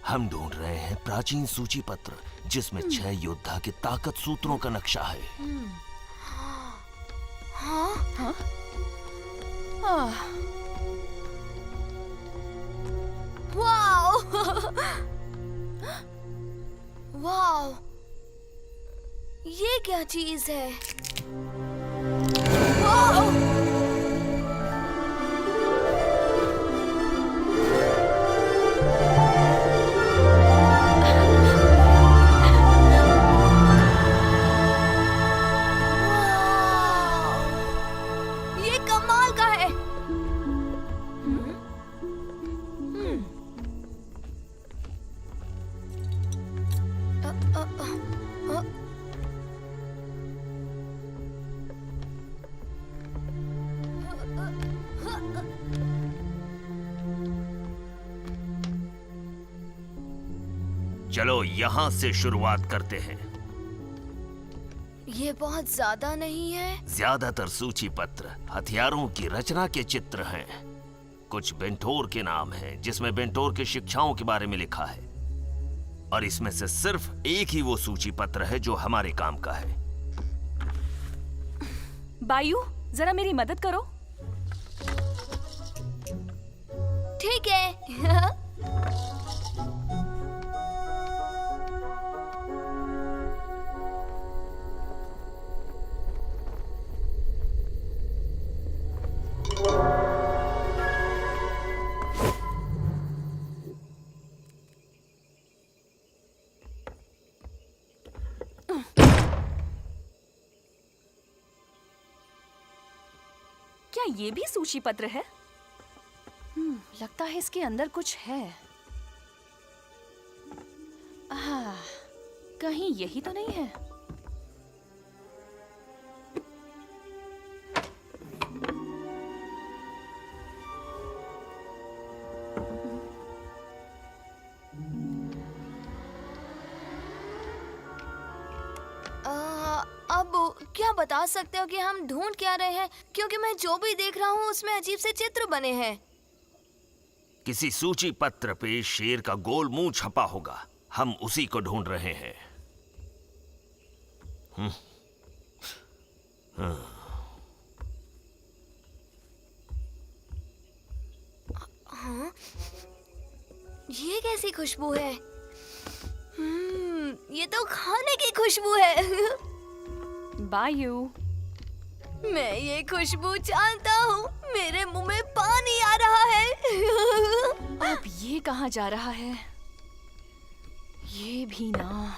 हम ढूंढ रहे हैं प्राचीन सूची पत्र जिसमें 6 योद्धा के ताकत सूत्रों का नक्शा है। हाँ? वाओ! वाओ! ये क्या चीज है? वाओ! चलो यहाँ से शुरुआत करते हैं। ये बहुत ज्यादा नहीं है? ज्यादातर सूची पत्र हथियारों की रचना के चित्र हैं। कुछ बेंटोर के नाम हैं जिसमें बेंटोर के शिक्षाओं के बारे में लिखा है, और इसमें से सिर्फ एक ही वो सूची पत्र है जो हमारे काम का है। बायू, जरा मेरी मदद करो। ठीक है। ये भी सूची पत्र है? लगता है इसके अंदर कुछ है। कहीं यही तो नहीं है? अब क्या बता सकते हो कि हम ढूंढ क्या रहे हैं? क्योंकि मैं जो भी देख रहा हूँ उसमें अजीब से चित्र बने हैं। किसी सूची पत्र पे शेर का गोल मुंह छपा होगा। हम उसी को ढूंढ रहे हैं। हाँ? ये कैसी खुशबू है? ये तो खाने की खुशबू है। बायू, मैं ये खुशबू जानता हूँ। मेरे मुंह में पानी आ रहा है। अब ये कहाँ जा रहा है? ये भी ना।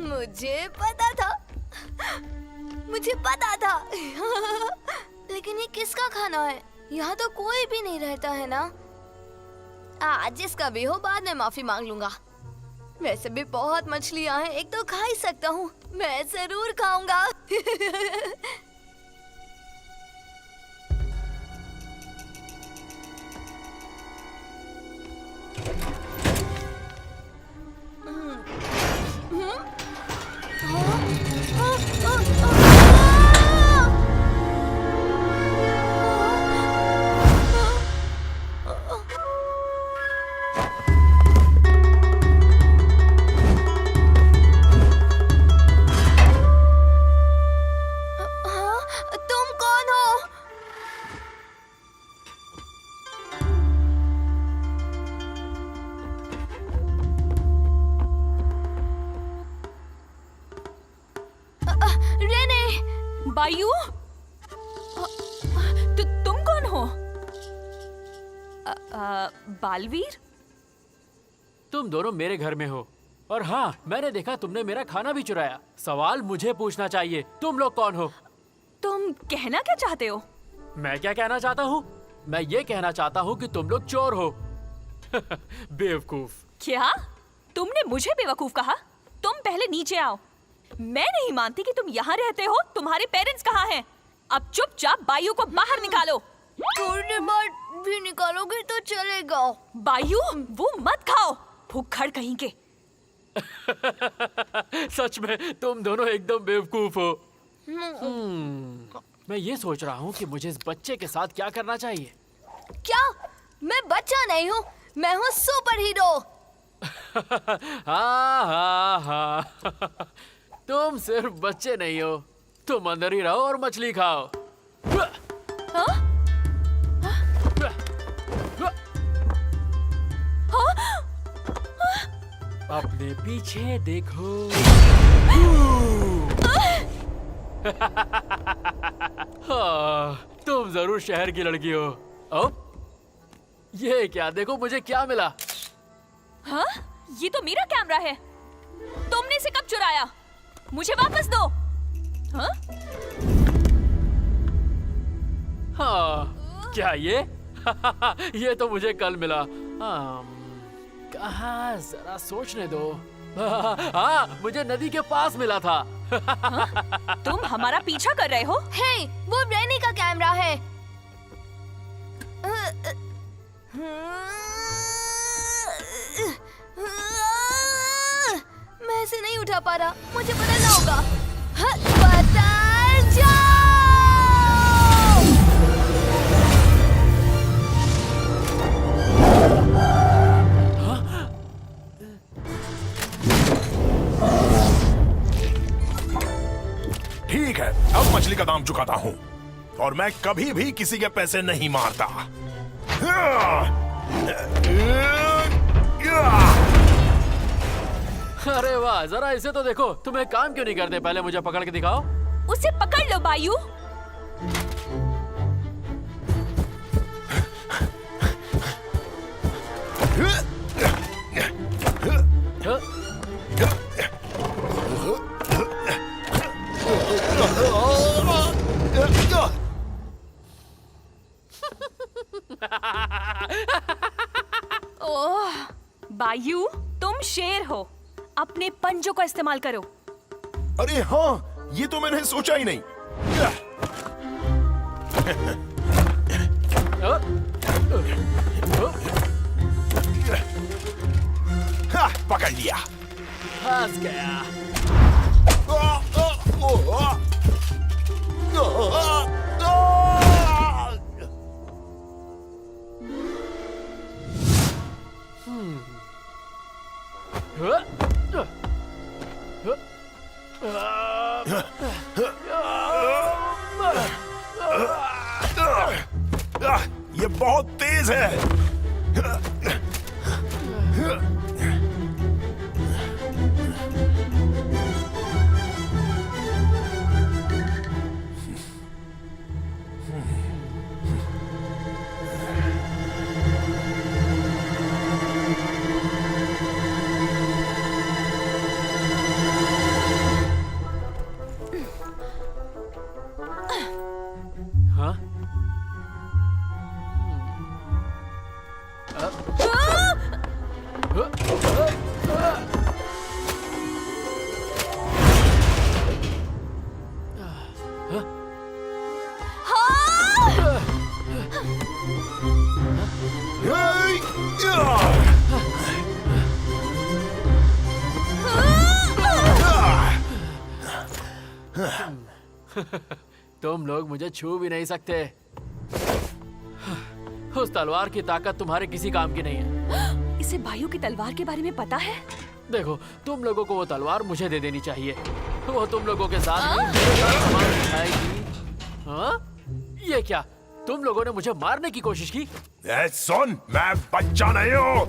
मुझे पता था। लेकिन ये किसका खाना है? यहाँ तो कोई भी नहीं रहता है ना। जिसका भी हो, बाद में माफी मांग लूंगा। वैसे भी बहुत मछलियाँ हैं, एक तो खा ही सकता हूँ। मैं जरूर खाऊंगा। बायू, तुम कौन हो? बालवीर? तुम दोनों मेरे घर में हो। और हाँ, मैंने देखा तुमने मेरा खाना भी चुराया। सवाल मुझे पूछना चाहिए, तुम लोग कौन हो? तुम कहना क्या चाहते हो? मैं क्या कहना चाहता हूँ? मैं ये कहना चाहता हूँ कि तुम लोग चोर हो। बेवकूफ। क्या? तुमने मुझे बेवकूफ कहा? तुम पहले नीचे आओ। मैं नहीं मानती कि तुम यहाँ रहते हो। तुम्हारे पेरेंट्स कहाँ हैं? अब चुपचाप बायू को बाहर निकालो। थोड़ी देर बाद भी निकालोगे तो चलेगा। बायू, वो मत खाओ, भूखड़ कहीं के। सच में तुम दोनों एकदम बेवकूफ हो। मैं ये सोच रहा हूँ कि मुझे इस बच्चे के साथ क्या करना चाहिए। क्या? मैं बच्चा नहीं हूँ, मैं हूँ सुपर हीरो। हाँ। तुम सिर्फ बच्चे नहीं हो, तुम अंदर ही रहो और मछली खाओ। अपने पीछे देखो। तुम जरूर शहर की लड़की हो। अब ये क्या, देखो मुझे क्या मिला। हाँ? ये तो मेरा कैमरा है। तुमने इसे कब चुराया? मुझे वापस दो। हाँ? हाँ, क्या ये? ये तो मुझे कल मिला। कहाँ, जरा सोचने दो। हाँ, मुझे नदी के पास मिला था। हाँ? तुम हमारा पीछा कर रहे हो? हे, वो रेनी का कैमरा है। मैं इसे नहीं उठा पा रहा, मुझे बदलना होगा। बदल जाओ। ठीक है, अब मछली का दाम चुकाता हूँ और मैं कभी भी किसी के पैसे नहीं मारता। अरे वाह, जरा इसे तो देखो। तुम एक काम क्यों नहीं करते, पहले मुझे पकड़ के दिखाओ। उसे पकड़ लो बायू। ओह, बायू, तुम शेर हो। अपने पंजों का इस्तेमाल करो। अरे हाँ, ये तो मैंने सोचा ही नहीं। हाँ, पकड़ लिया। फंस गया। ये बहुत तेज है। हाँ? तुम लोग मुझे छू भी नहीं सकते। उस तलवार की ताकत तुम्हारे किसी काम की नहीं है। इसे बायू की तलवार के बारे में पता है? देखो, तुम लोगों को वो तलवार मुझे दे देनी चाहिए। वो तुम लोगों के साथ सामान दिखाएगी। हाँ? ये क्या? तुम लोगों ने मुझे मारने की कोशिश की? सुन, मैं बच्चा नहीं हूँ।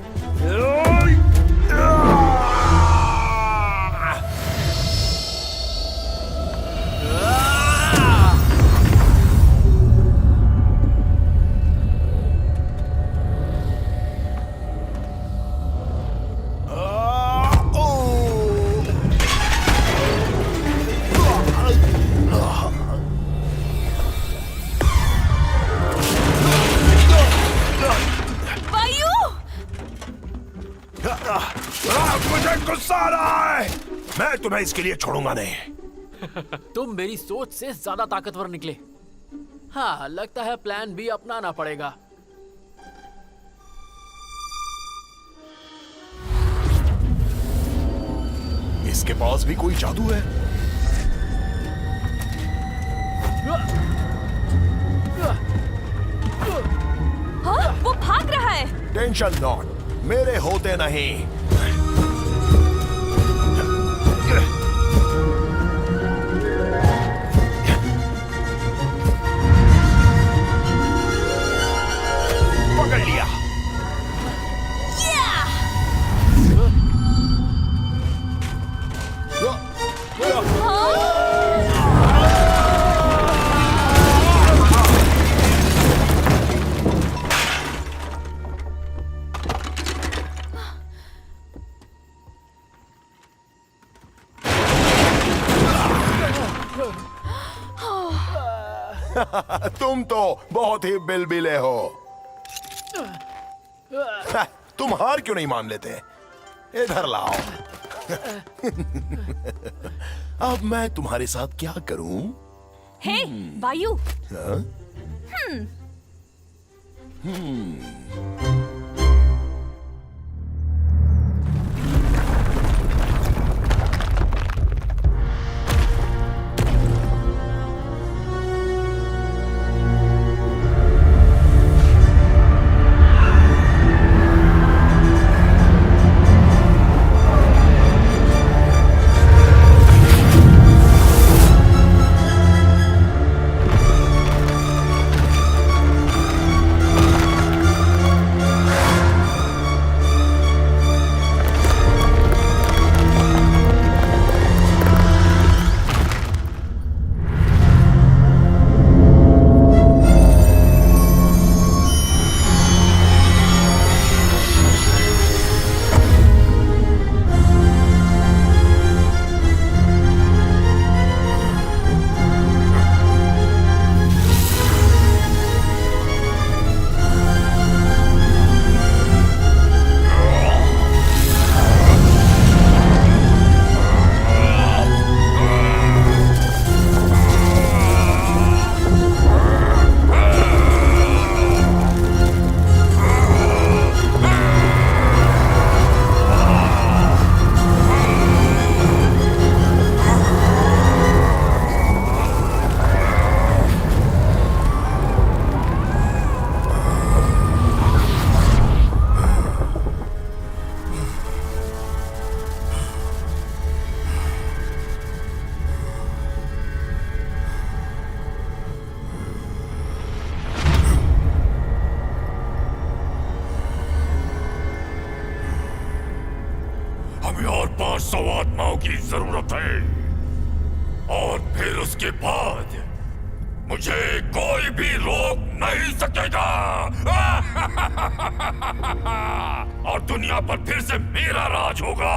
मुझे गुस्सा आ रहा है। मैं तुम्हें इसके लिए छोड़ूंगा नहीं। तुम मेरी सोच से ज्यादा ताकतवर निकले। हाँ, लगता है प्लान बी अपनाना पड़ेगा। इसके पास भी कोई जादू है। हाँ, वो भाग रहा है। टेंशन नॉट, मेरे होते नहीं। पकड़ लिया। तुम तो बहुत ही बिलबिले हो। तुम हार क्यों नहीं मान लेते? इधर लाओ। अब मैं तुम्हारे साथ क्या करूं? हे, बायू। हाँ? 100 आत्माओं की जरूरत है और फिर उसके बाद मुझे कोई भी रोक नहीं सकेगा। और दुनिया पर फिर से मेरा राज होगा।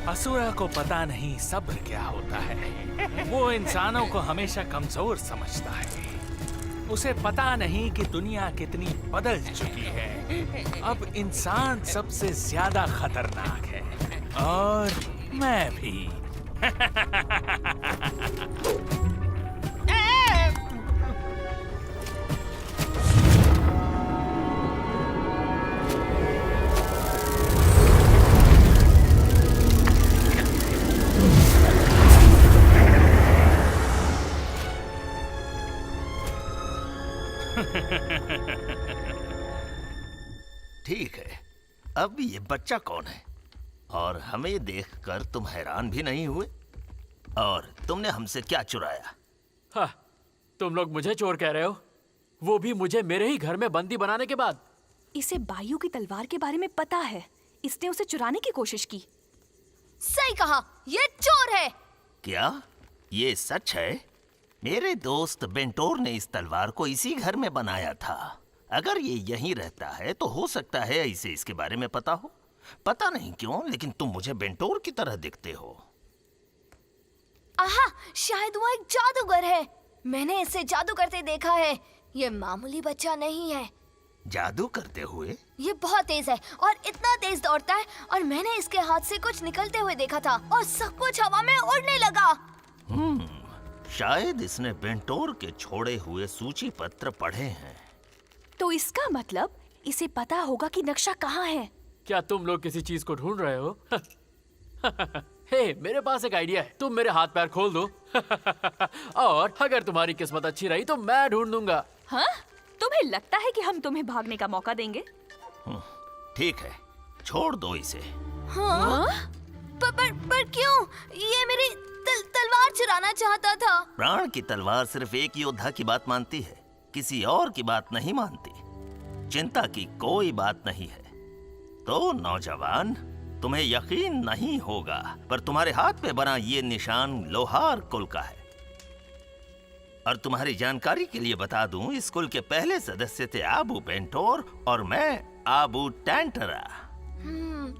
असुरा को पता नहीं सब्र क्या होता है। वो इंसानों को हमेशा कमजोर समझता है। उसे पता नहीं कि दुनिया कितनी बदल चुकी है। अब इंसान सबसे ज्यादा खतरनाक है और मैं भी। ठीक है, अब ये बच्चा कौन है? और हमें देखकर तुम हैरान भी नहीं हुए? और तुमने हमसे क्या चुराया? हाँ, तुम लोग मुझे चोर कह रहे हो? वो भी मुझे मेरे ही घर में बंदी बनाने के बाद। इसे बायू की तलवार के बारे में पता है। इसने उसे चुराने की कोशिश की। सही कहा, ये चोर है। क्या ये सच है? मेरे दोस्त बेंटोर ने इस तलवार को इसी घर में बनाया था। अगर ये यहीं रहता है तो हो सकता है इसे इसके बारे में पता हो। पता नहीं क्यों, लेकिन तुम मुझे बेंटोर की तरह दिखते हो। आहा, शायद वो एक जादूगर है। मैंने इसे जादू करते देखा है। ये मामूली बच्चा नहीं है। जादू करते हुए? ये बहुत तेज है और इतना तेज दौड़ता है, और मैंने इसके हाथ से कुछ निकलते हुए देखा था और सब कुछ हवा में उड़ने लगा। शायद इसने बेंटोर के छोड़े हुए सूची पत्र पढ़े हैं। तो इसका मतलब इसे पता होगा कि नक्शा कहाँ है। क्या तुम लोग किसी चीज को ढूंढ रहे हो? हे, मेरे पास एक आइडिया है। तुम मेरे हाथ पैर खोल दो और अगर तुम्हारी किस्मत अच्छी रही तो मैं ढूंढ दूंगा। हाँ? तुम्हें लगता है कि हम तुम्हें भागने का मौका देंगे? ठीक है, छोड़ दो इसे। हाँ? पर क्यों? ये मेरी तलवार चुराना चाहता था। प्राण की तलवार सिर्फ एक योद्धा की बात मानती है, किसी और की बात नहीं मानती। चिंता की कोई बात नहीं है। तो नौजवान, तुम्हें यकीन नहीं होगा, पर तुम्हारे हाथ पे बना ये निशान लोहार कुल का है। और तुम्हारी जानकारी के लिए बता दूं, इस कुल के पहले सदस्य थे आबू बेंटोर और मैं आबू टैंटरा।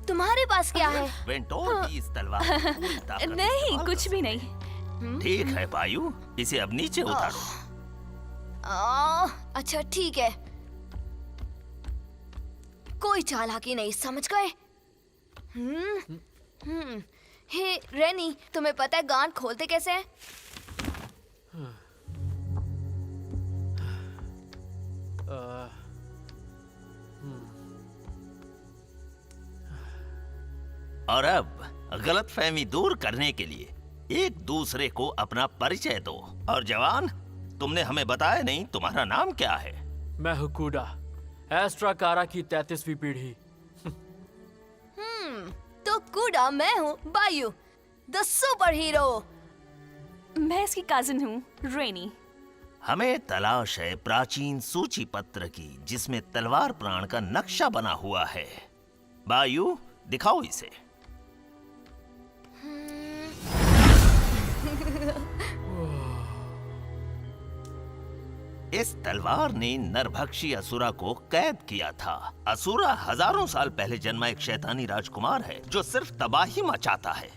तुम्हारे पास क्या है? बेंटोर की इस तलवार की पूरी ताकत नहीं, कुछ भी नहीं। ठीक है बायू, इसे अब नीचे उतारो। अच्छा ठीक है, कोई चालाकी नहीं, समझ गए? हे रेनी, तुम्हें पता है गांठ खोलते कैसे हैं? और अब गलतफहमी दूर करने के लिए एक दूसरे को अपना परिचय दो। और जवान, तुमने हमें बताया नहीं, तुम्हारा नाम क्या है? मैं हूँ कूडा, एस्ट्रा कारा की 33वीं पीढ़ी। तो कूडा मैं हूँ बायू, द सुपर हीरो। मैं इसकी कजिन हूँ, रेनी। हमें तलाश है प्राचीन सूची पत्र की, जिसमें तलवार प्राण का नक्शा बना हुआ है। बायू, दिखाओ इसे। इस तलवार ने नरभक्षी असुरा को कैद किया था। असुरा हजारों साल पहले जन्मा एक शैतानी राजकुमार है जो सिर्फ तबाही मचाता है।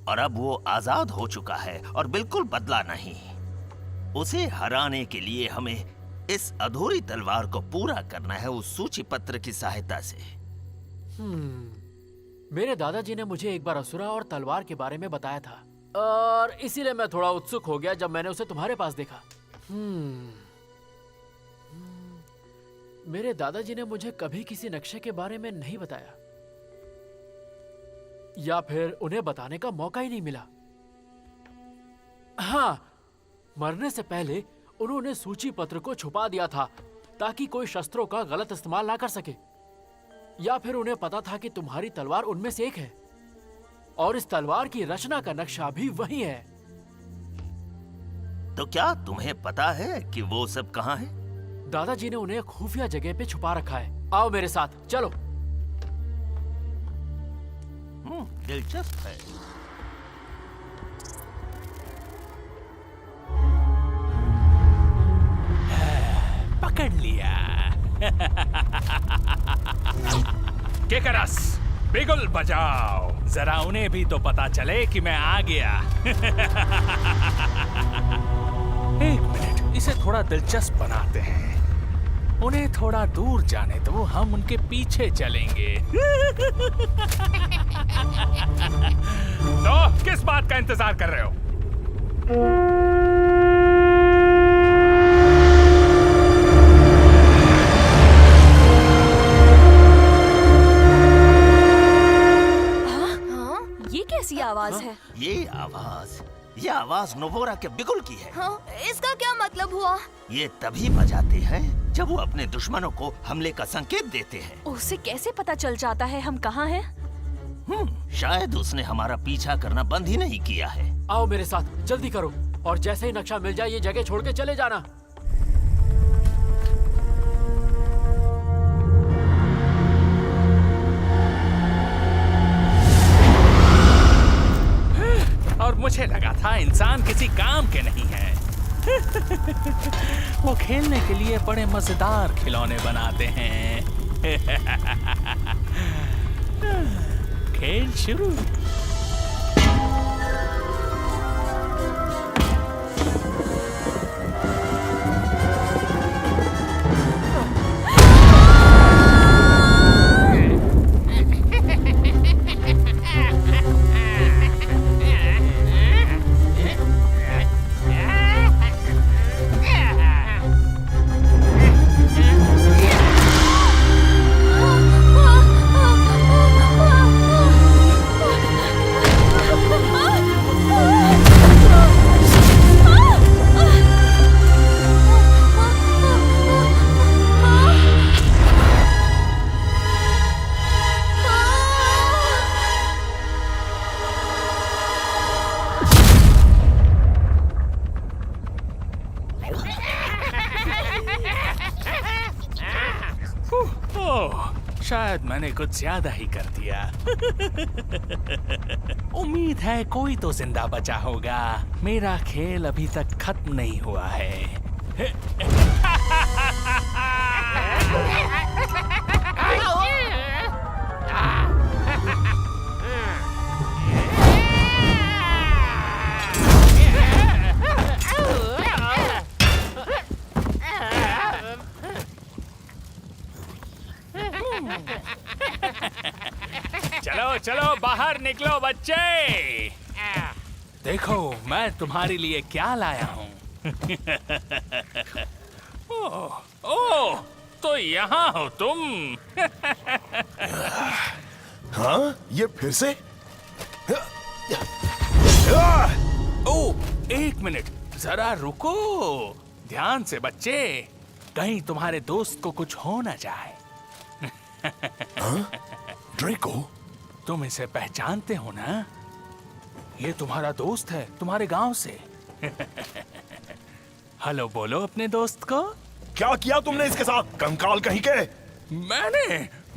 और अब वो आजाद हो चुका है और बिल्कुल बदला नहीं। उसे हराने के लिए हमें इस अधूरी तलवार को पूरा करना है उस सूची पत्र की सहायता से। मेरे दादाजी ने मुझे एक बार असुरा और तलवार के बारे में बताया था, और इसीलिए मैं थोड़ा उत्सुक हो गया जब मैंने उसे तुम्हारे पास देखा। मेरे दादाजी ने मुझे कभी किसी नक्शे के बारे में नहीं बताया, या फिर उन्हें बताने का मौका ही नहीं मिला। हाँ, मरने से पहले उन्होंने सूची पत्र को छुपा दिया था ताकि कोई शस्त्रों का गलत इस्तेमाल ना कर सके। या फिर उन्हें पता था कि तुम्हारी तलवार उनमें से एक है और इस तलवार की रचना का नक्शा भी वही है। तो क्या तुम्हें पता है कि वो सब कहाँ है? दादाजी ने उन्हें खुफिया जगह पे छुपा रखा है। आओ मेरे साथ, चलो। दिलचस्प है। पकड़ लिया। केकरस, बिगुल बजाओ, जरा उन्हें भी तो पता चले कि मैं आ गया। एक मिनट, इसे थोड़ा दिलचस्प बनाते हैं। उन्हें थोड़ा दूर जाने दो, हम उनके पीछे चलेंगे। तो किस बात का इंतजार कर रहे हो? ये कैसी आवाज है? ये आवाज नोबोरा के बिगुल की है। हाँ, इसका क्या मतलब हुआ? ये तभी बजाते हैं जब वो अपने दुश्मनों को हमले का संकेत देते हैं। उसे कैसे पता चल जाता है हम कहाँ हैं? शायद उसने हमारा पीछा करना बंद ही नहीं किया है। आओ मेरे साथ, जल्दी करो, और जैसे ही नक्शा मिल जाए ये जगह छोड़ के चले जाना। और मुझे लगा था इंसान किसी काम के नहीं है। वो खेलने के लिए बड़े मजेदार खिलौने बनाते हैं। खेल शुरू। शायद मैंने कुछ ज्यादा ही कर दिया। उम्मीद है कोई तो जिंदा बचा होगा। मेरा खेल अभी तक खत्म नहीं हुआ है। चलो चलो बाहर निकलो बच्चे। देखो मैं तुम्हारे लिए क्या लाया हूँ। ओह, तो यहाँ हो तुम। हाँ, ये फिर से? ओह, एक मिनट, जरा रुको। ध्यान से बच्चे, कहीं तुम्हारे दोस्त को कुछ हो ना जाए। हाँ? ड्रेको? तुम इसे पहचानते हो ना? ये तुम्हारा दोस्त है, तुम्हारे गांव से। हेलो बोलो अपने दोस्त को। क्या किया तुमने इसके साथ, कंकाल कहीं के?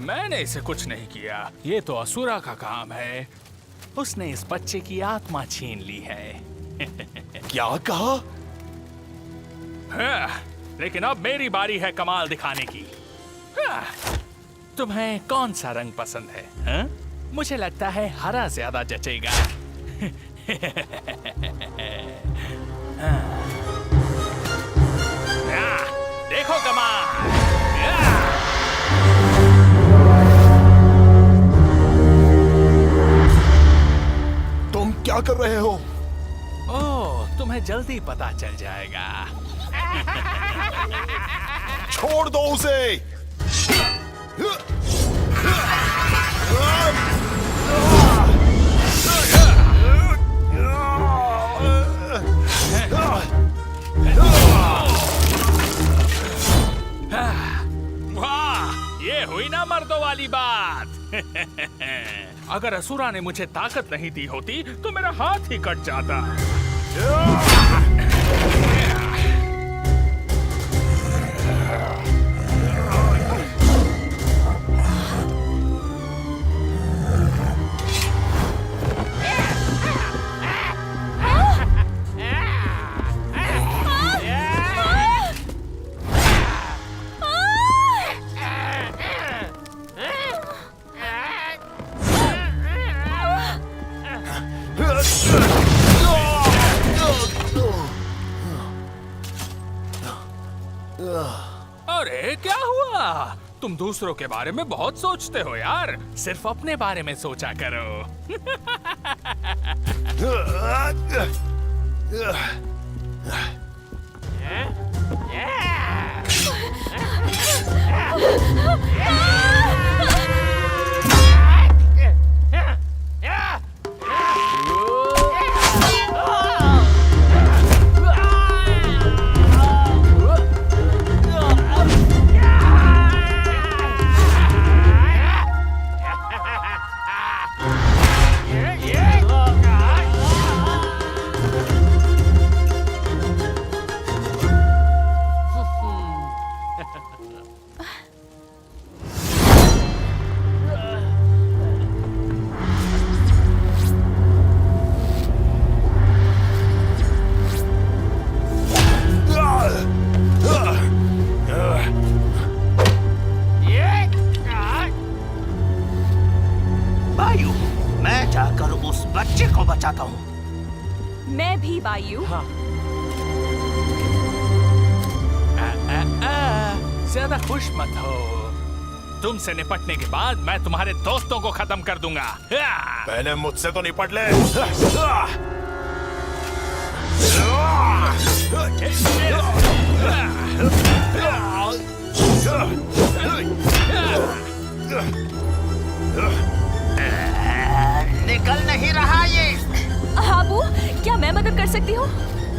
मैंने इसे कुछ नहीं किया। ये तो असुरा का काम है। उसने इस बच्चे की आत्मा छीन ली है। क्या कहा? हाँ, लेकिन अब मेरी बारी है कमाल दिखाने की। हाँ, तुम्हें कौन सा रंग पसंद है? हाँ? मुझे लगता है हरा ज्यादा जचेगा। देखो कमाल। तुम क्या कर रहे हो? ओह, तुम्हें जल्दी पता चल जाएगा। छोड़ दो उसे। वाह, ये हुई ना मर्दों वाली बात। अगर असुरा ने मुझे ताकत नहीं दी होती तो मेरा हाथ ही कट जाता। अरे क्या हुआ? तुम दूसरों के बारे में बहुत सोचते हो यार, सिर्फ अपने बारे में सोचा करो। मैं भी वायु। ज्यादा खुश मत हो। तुमसे निपटने के बाद मैं तुम्हारे दोस्तों को खत्म कर दूंगा। पहले मुझसे तो निपट ले। निकल नहीं रहा ये। हाबू, क्या मैं मदद कर सकती हूँ?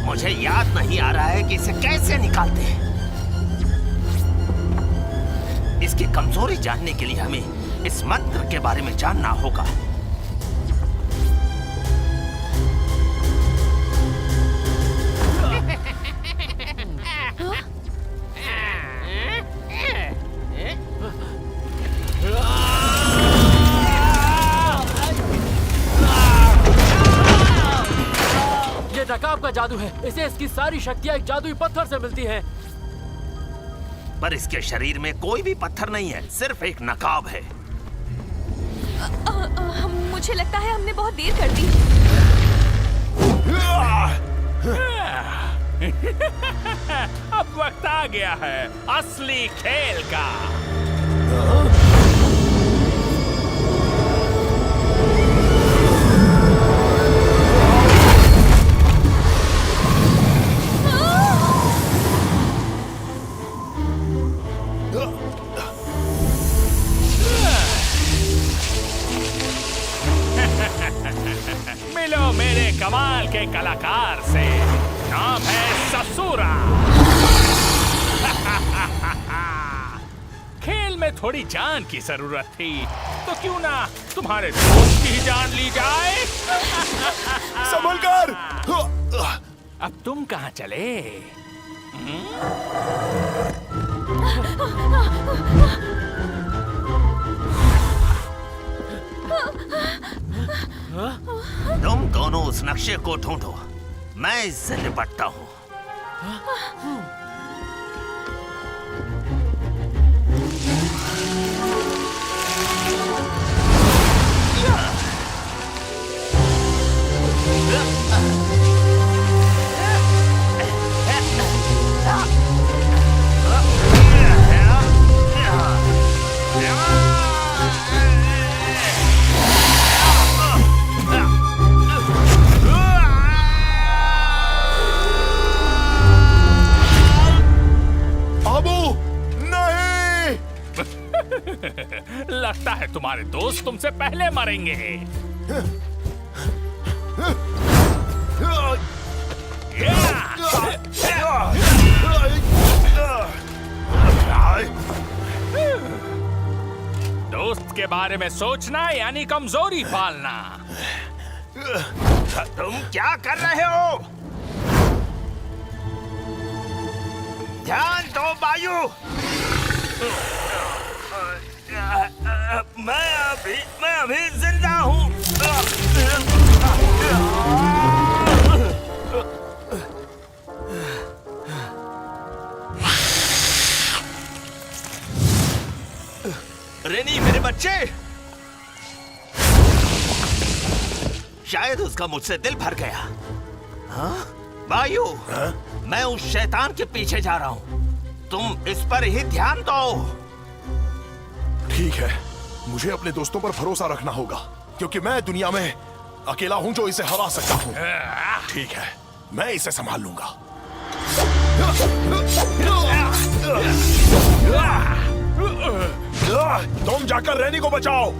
मुझे याद नहीं आ रहा है कि इसे कैसे निकालते हैं। इसकी कमजोरी जानने के लिए हमें इस मंत्र के बारे में जानना होगा। ये नकाब का जादू है। इसे इसकी सारी शक्तियाँ एक जादुई पत्थर से मिलती हैं। पर इसके शरीर में कोई भी पत्थर नहीं है, सिर्फ एक नकाब है। मुझे लगता है हमने बहुत देर कर दी। अब वक्त आ गया है असली खेल का। मिलो मेरे कमाल के कलाकार से। नाम है ससुरा। खेल में थोड़ी जान की जरूरत थी, तो क्यों ना तुम्हारे दोस्त की जान ली जाए। संभल कर। अब तुम कहाँ चले? तुम दोनों उस नक्शे को ढूंढो, मैं इससे निपटता हूँ। लगता है तुम्हारे दोस्त तुमसे पहले मरेंगे। दोस्त के बारे में सोचना यानी कमजोरी पालना। तुम क्या कर रहे हो? ध्यान दो वायु। मैं अभी जिंदा हूँ। रेनी मेरे बच्चे, शायद उसका मुझसे दिल भर गया। हाँ? वायु, मैं उस शैतान के पीछे जा रहा हूँ, तुम इस पर ही ध्यान दो। ठीक है, मुझे अपने दोस्तों पर भरोसा रखना होगा, क्योंकि मैं दुनिया में अकेला हूँ जो इसे हरा सकता हूँ। ठीक है, मैं इसे संभाल लूंगा। तुम जाकर रैनी को बचाओ।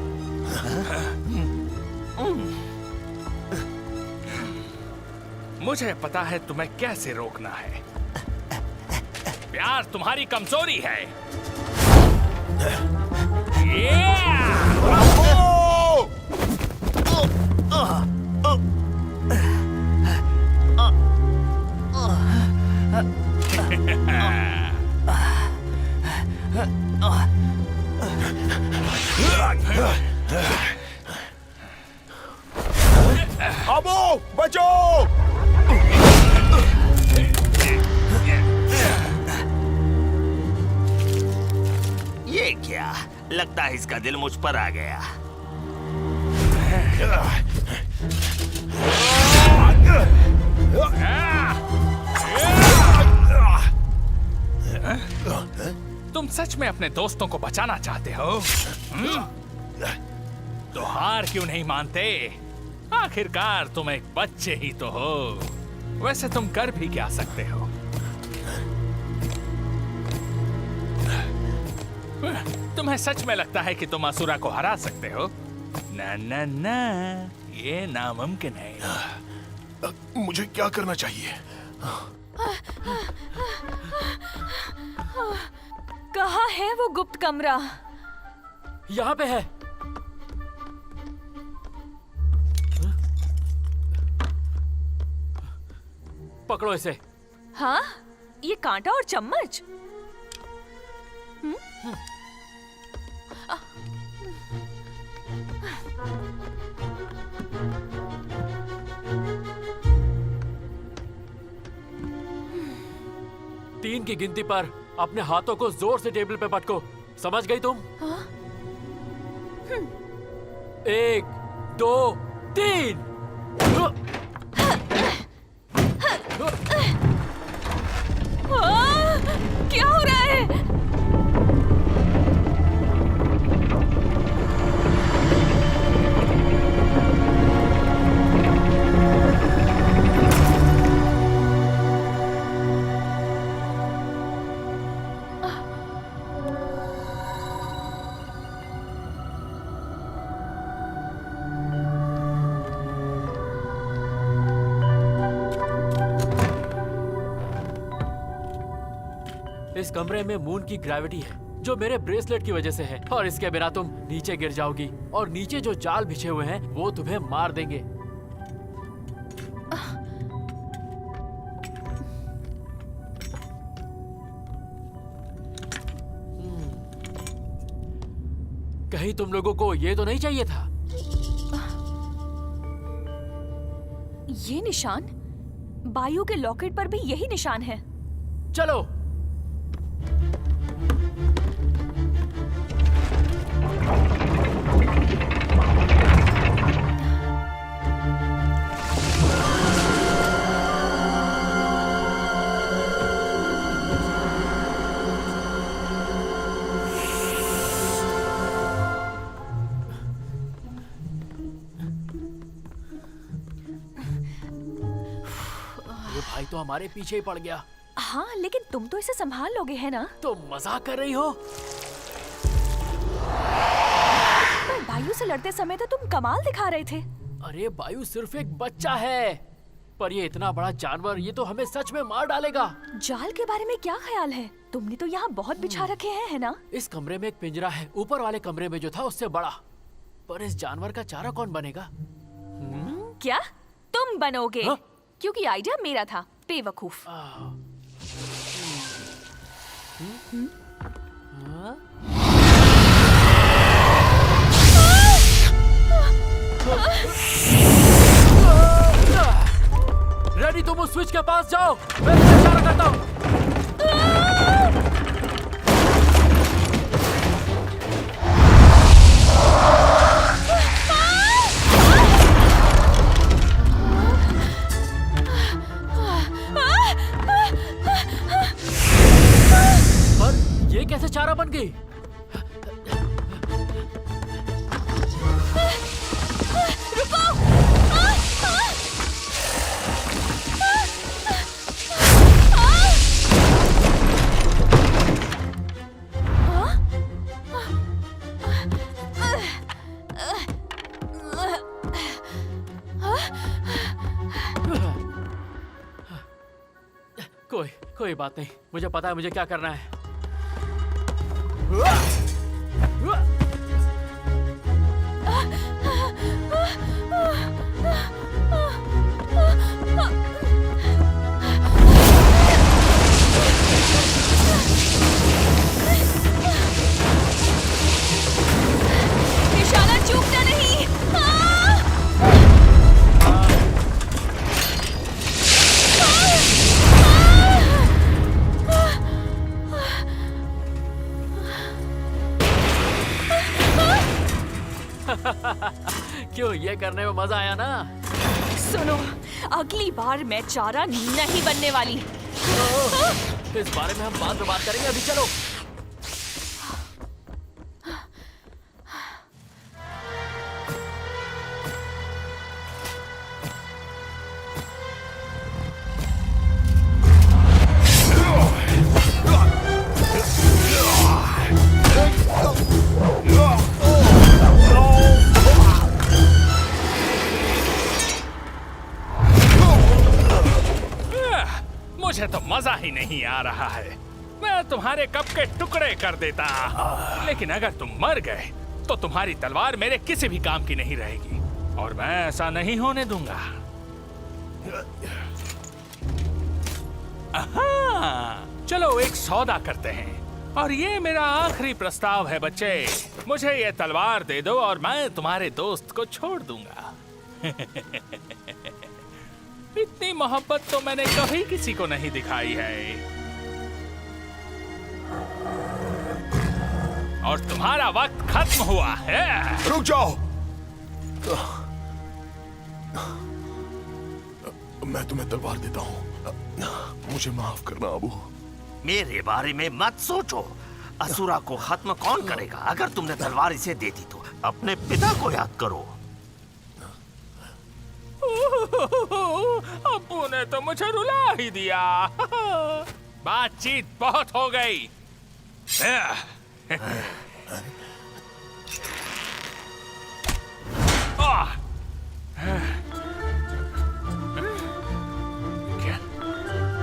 मुझे पता है तुम्हें कैसे रोकना है। प्यार तुम्हारी कमजोरी है। अबो, बचो! ये क्या? लगता है इसका दिल मुझ पर आ गया। तुम सच में अपने दोस्तों को बचाना चाहते हो? तो हार क्यों नहीं मानते? आखिरकार तुम एक बच्चे ही तो हो। वैसे तुम कर भी क्या सकते हो? तुम्हें सच में लगता है कि तुम असुरा को हरा सकते हो? ना ना ना, ये नामुमकिन है। मुझे क्या करना चाहिए? कहाँ है वो गुप्त कमरा? यहाँ पे है। पकड़ो इसे। हाँ? ये कांटा और चम्मच? तीन की गिनती पर अपने हाथों को जोर से टेबल पे पटको। समझ गई तुम? 1, 2, 3। क्या हो रहा है? इस कमरे में मून की ग्रेविटी है, जो मेरे ब्रेसलेट की वजह से है, और इसके बिना तुम नीचे गिर जाओगी, और नीचे जो जाल बिछे हुए हैं वो तुम्हें मार देंगे। कहीं तुम लोगों को ये तो नहीं चाहिए था? ये निशान? बायू के लॉकेट पर भी यही निशान है। चलो। भाई तो हमारे पीछे ही पड़ गया। हाँ, लेकिन तुम तो इसे संभाल लोगे, है ना? तो मजाक कर रही हो? बायू से लड़ते समय तो तुम कमाल दिखा रहे थे। अरे बायू सिर्फ एक बच्चा है, पर ये इतना बड़ा जानवर, ये तो हमें सच में मार डालेगा। जाल के बारे में क्या ख्याल है? तुमने तो यहाँ बहुत बिछा रखे हैं, है ना? इस कमरे में एक पिंजरा है, ऊपर वाले कमरे में जो था उससे बड़ा। पर इस जानवर का चारा कौन बनेगा? क्या तुम बनोगे? हाँ? क्योंकि आइडिया मेरा था, बेवकूफ। रेडी, तुम उस स्विच के पास जाओ, मैं तुम्हें इशारा करता हूँ। पर ये कैसे चारा बन गई? कोई बात नहीं, मुझे पता है मुझे क्या करना है। निशाना चूकना नहीं। क्यों, ये करने में मजा आया ना? सुनो, अगली बार मैं चारा नहीं बनने वाली। इस बारे में हम बाद में बात करेंगे, अभी चलो। मुझे तो मजा ही नहीं आ रहा है। मैं तुम्हारे कप के टुकड़े कर देता, लेकिन अगर तुम मर गए तो तुम्हारी तलवार मेरे किसी भी काम की नहीं रहेगी, और मैं ऐसा नहीं होने दूंगा। चलो एक सौदा करते हैं, और ये मेरा आखिरी प्रस्ताव है बच्चे। मुझे ये तलवार दे दो और मैं तुम्हारे दोस्त को छोड़ दूंगा। इतनी मोहब्बत तो मैंने कभी किसी को नहीं दिखाई है। और तुम्हारा वक्त खत्म हुआ है। रुक जाओ, मैं तुम्हें तलवार देता हूँ, मुझे माफ करना अबू। मेरे बारे में मत सोचो। असुरा को खत्म कौन करेगा? अगर तुमने तलवार इसे दे दी तो अपने पिता को याद करो। अब्बू ने तो मुझे रुला ही दिया। बातचीत बहुत हो गई। क्या?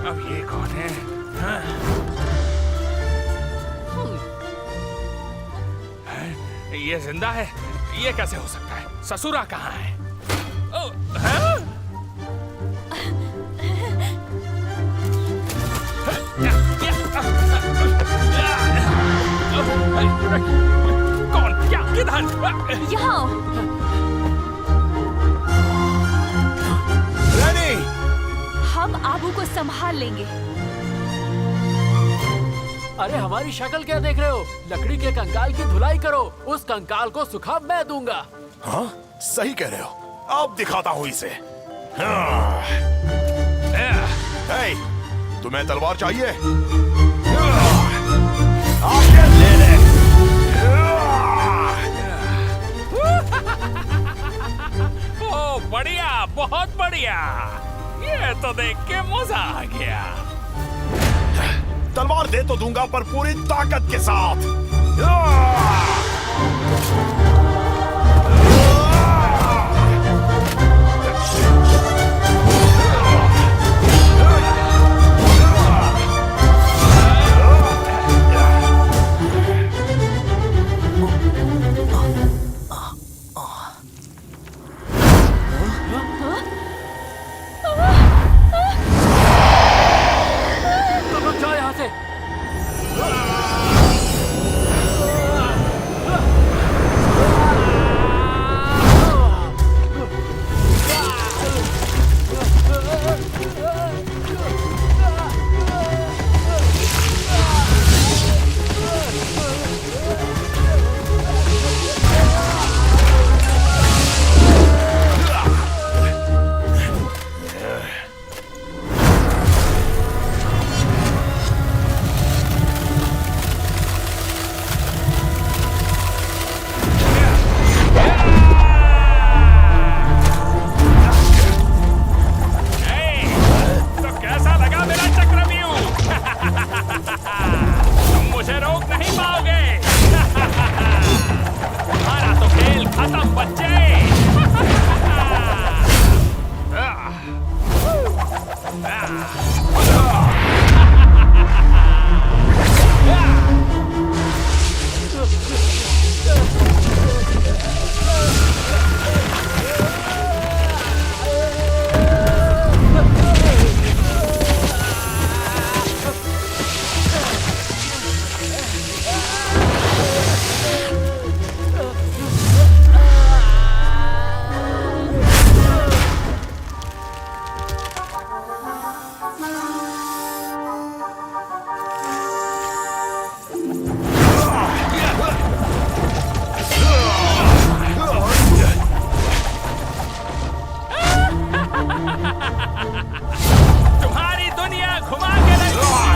अब ये कौन है? ये जिंदा है? ये कैसे हो सकता है? ससुरा कहाँ है? कौन? क्या? किधर? यहाँ। रानी, हम आबू को संभाल लेंगे। अरे हमारी शक्ल क्या देख रहे हो? लकड़ी के कंकाल की धुलाई करो, उस कंकाल को सुखा मैं दूंगा। हाँ, सही कह रहे हो। अब दिखाता हूँ इसे। हे, तुम्हें तलवार चाहिए? आके ले ले। ओ बढ़िया, बहुत बढ़िया। ये तो देख के मजा आ गया। तलवार दे तो दूंगा, पर पूरी ताकत के साथ। तुम्हारी दुनिया घुमा के रखूंगा।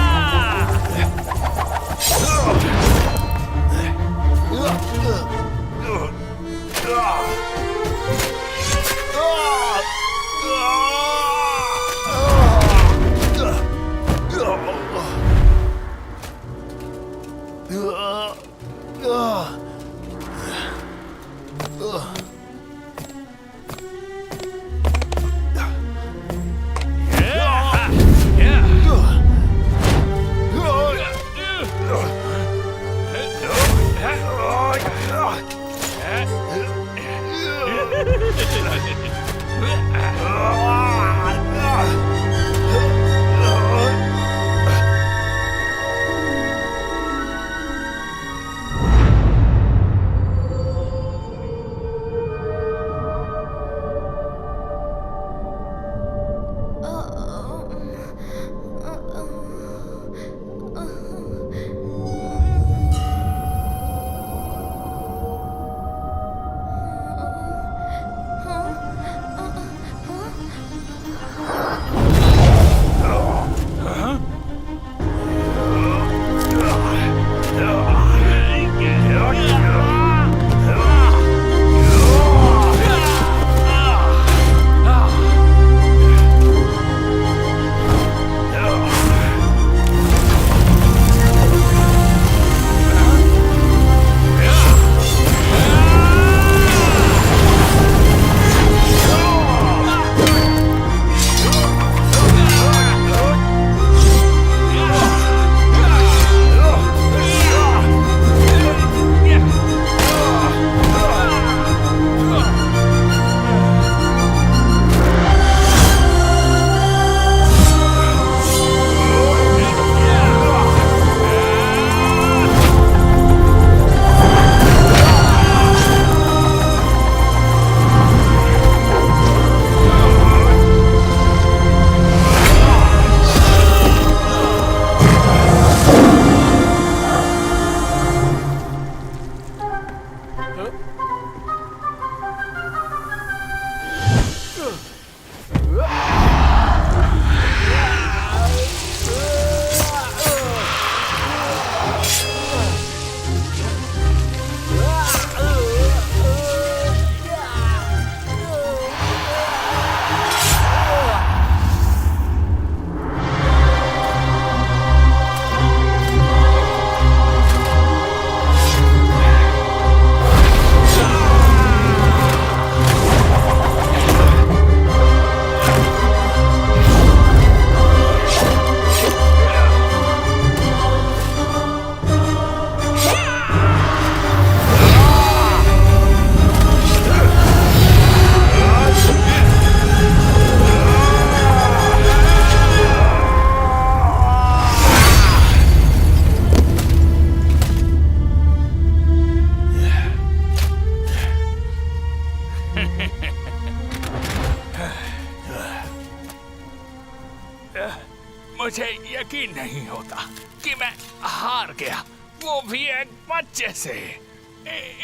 मुझे यकीन नहीं होता कि मैं हार गया, वो भी एक बच्चे से,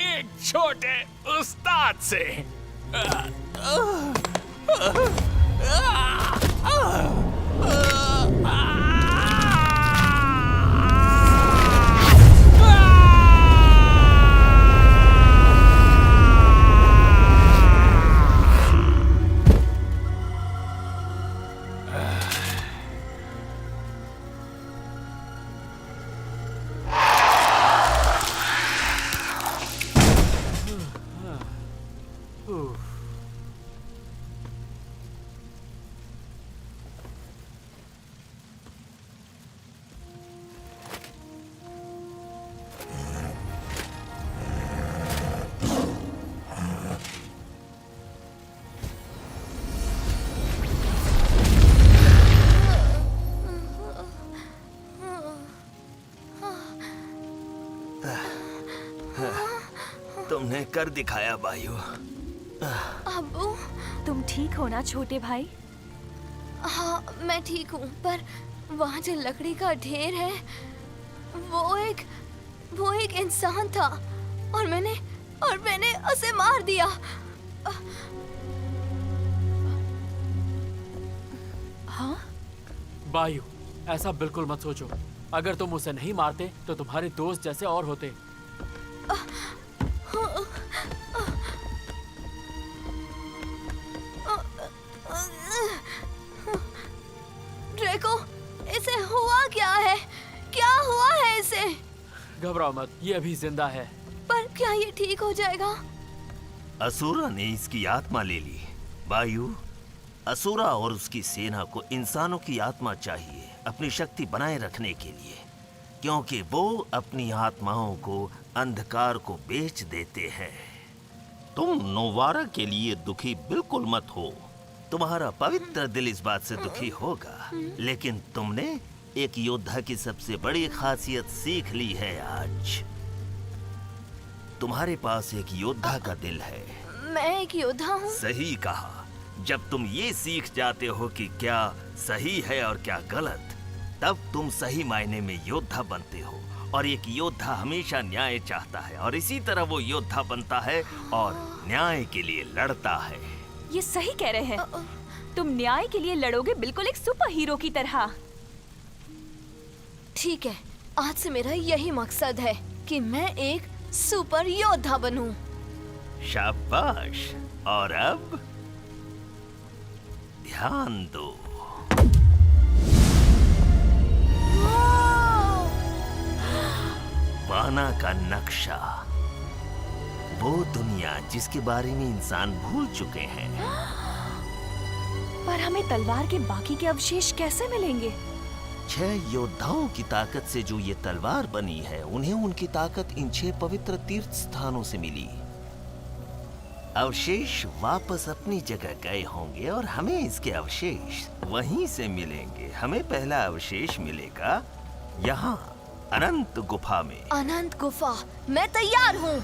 एक छोटे उस्ताद से। तुमने कर दिखाया बायू। अब्बू, तुम ठीक हो ना छोटे भाई? हाँ मैं ठीक हूँ, पर वहाँ जो लकड़ी का ढेर है वो एक इंसान था और मैंने उसे मार दिया। हाँ? बायू, ऐसा बिल्कुल मत सोचो। अगर तुम उसे नहीं मारते तो तुम्हारे दोस्त जैसे और होते। ड्रेको, इसे हुआ क्या है? क्या हुआ है इसे? घबराओ मत, ये अभी जिंदा है। पर क्या ये ठीक हो जाएगा? असुरा ने इसकी आत्मा ले ली। बायू, असुरा और उसकी सेना को इंसानों की आत्मा चाहिए अपनी शक्ति बनाए रखने के लिए, क्योंकि वो अपनी आत्माओं को अंधकार को बेच देते हैं। तुम नोवारा के लिए दुखी बिल्कुल मत हो। तुम्हारा पवित्र दिल इस बात से दुखी होगा, लेकिन तुमने एक योद्धा की सबसे बड़ी खासियत सीख ली है आज। तुम्हारे पास एक योद्धा का दिल है। मैं एक योद्धा हूँ? सही कहा। जब तुम ये सीख जाते हो कि क्या सही है और क्या गलत, तब तुम सही मायने में योद्धा बनते हो। और एक योद्धा हमेशा न्याय चाहता है और इसी तरह वो योद्धा बनता है और न्याय के लिए लड़ता है। ये सही कह रहे हैं। तुम न्याय के लिए लड़ोगे, बिल्कुल एक सुपर हीरो की तरह। ठीक है, आज से मेरा यही मकसद है कि मैं एक सुपर योद्धा बनूं। शाबाश। और अब ध्यान दो। वाना का नक्शा, वो दुनिया जिसके बारे में इंसान भूल चुके हैं। पर हमें तलवार के बाकी के अवशेष कैसे मिलेंगे? 6 योद्धाओं की ताकत से जो ये तलवार बनी है, उन्हें उनकी ताकत इन 6 पवित्र तीर्थ स्थानों से मिली। अवशेष वापस अपनी जगह गए होंगे और हमें इसके अवशेष वहीं से मिलेंगे। हमें पहला अवशेष मिलेगा यहाँ अनंत गुफा में। अनंत गुफा, मैं तैयार हूँ।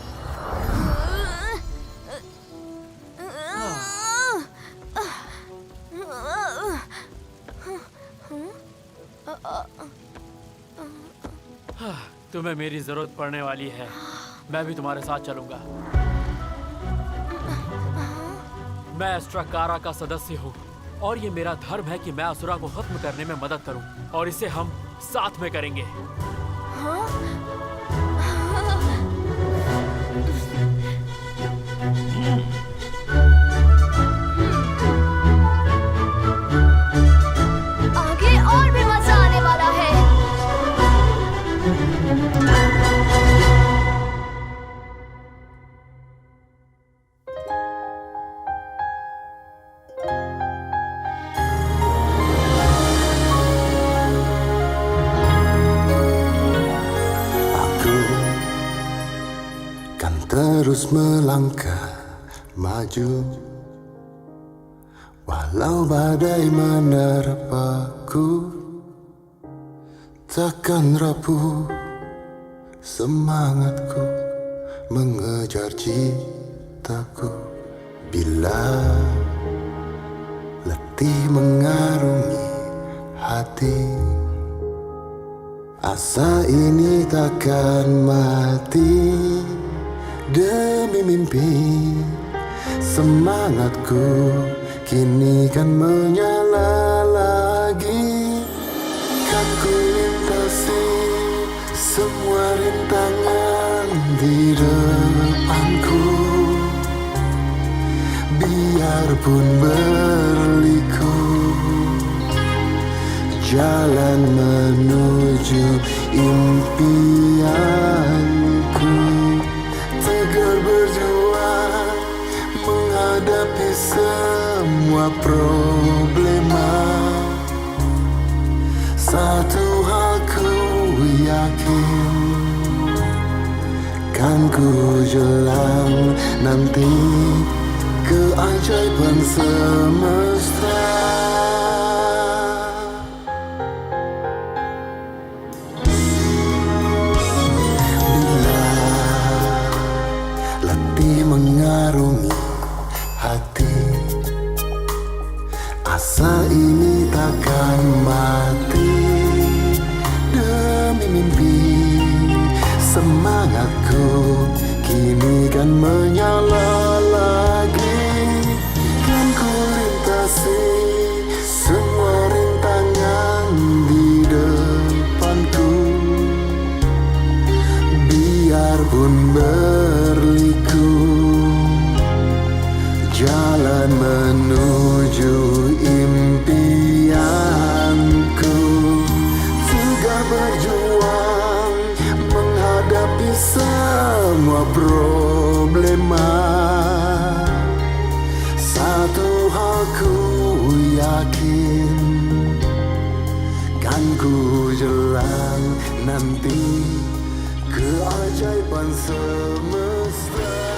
तुम्हें मेरी जरूरत पड़ने वाली है। मैं भी तुम्हारे साथ चलूंगा। मैं एस्ट्राकारा का सदस्य हूँ और ये मेरा धर्म है कि मैं असुरा को खत्म करने में मदद करूँ, और इसे हम साथ में करेंगे। आगे और भी मजा आने वाला है। Terus melangkah maju, walau badai menerpaku, takkan rapuh semangatku mengejar citaku. Bila letih mengarungi hati, asa ini takkan mati. Demi mimpi, semangatku kini kan menyala lagi. Kan ku lintasi semua rintangan di depanku. Biarpun berliku, jalan menuju impianku. Tegar berjuang menghadapi semua problema. Satu hal ku yakin, kan ku jelang nanti keajaiban semesta. menyala lagi. Kan ku lintasi semua rintangan di depanku. Biarpun berliku jalan menuju impianku. Tegar berjuang menghadapi semua problema. Satu hal ku yakin, kan ku jelang nanti keajaiban semesta.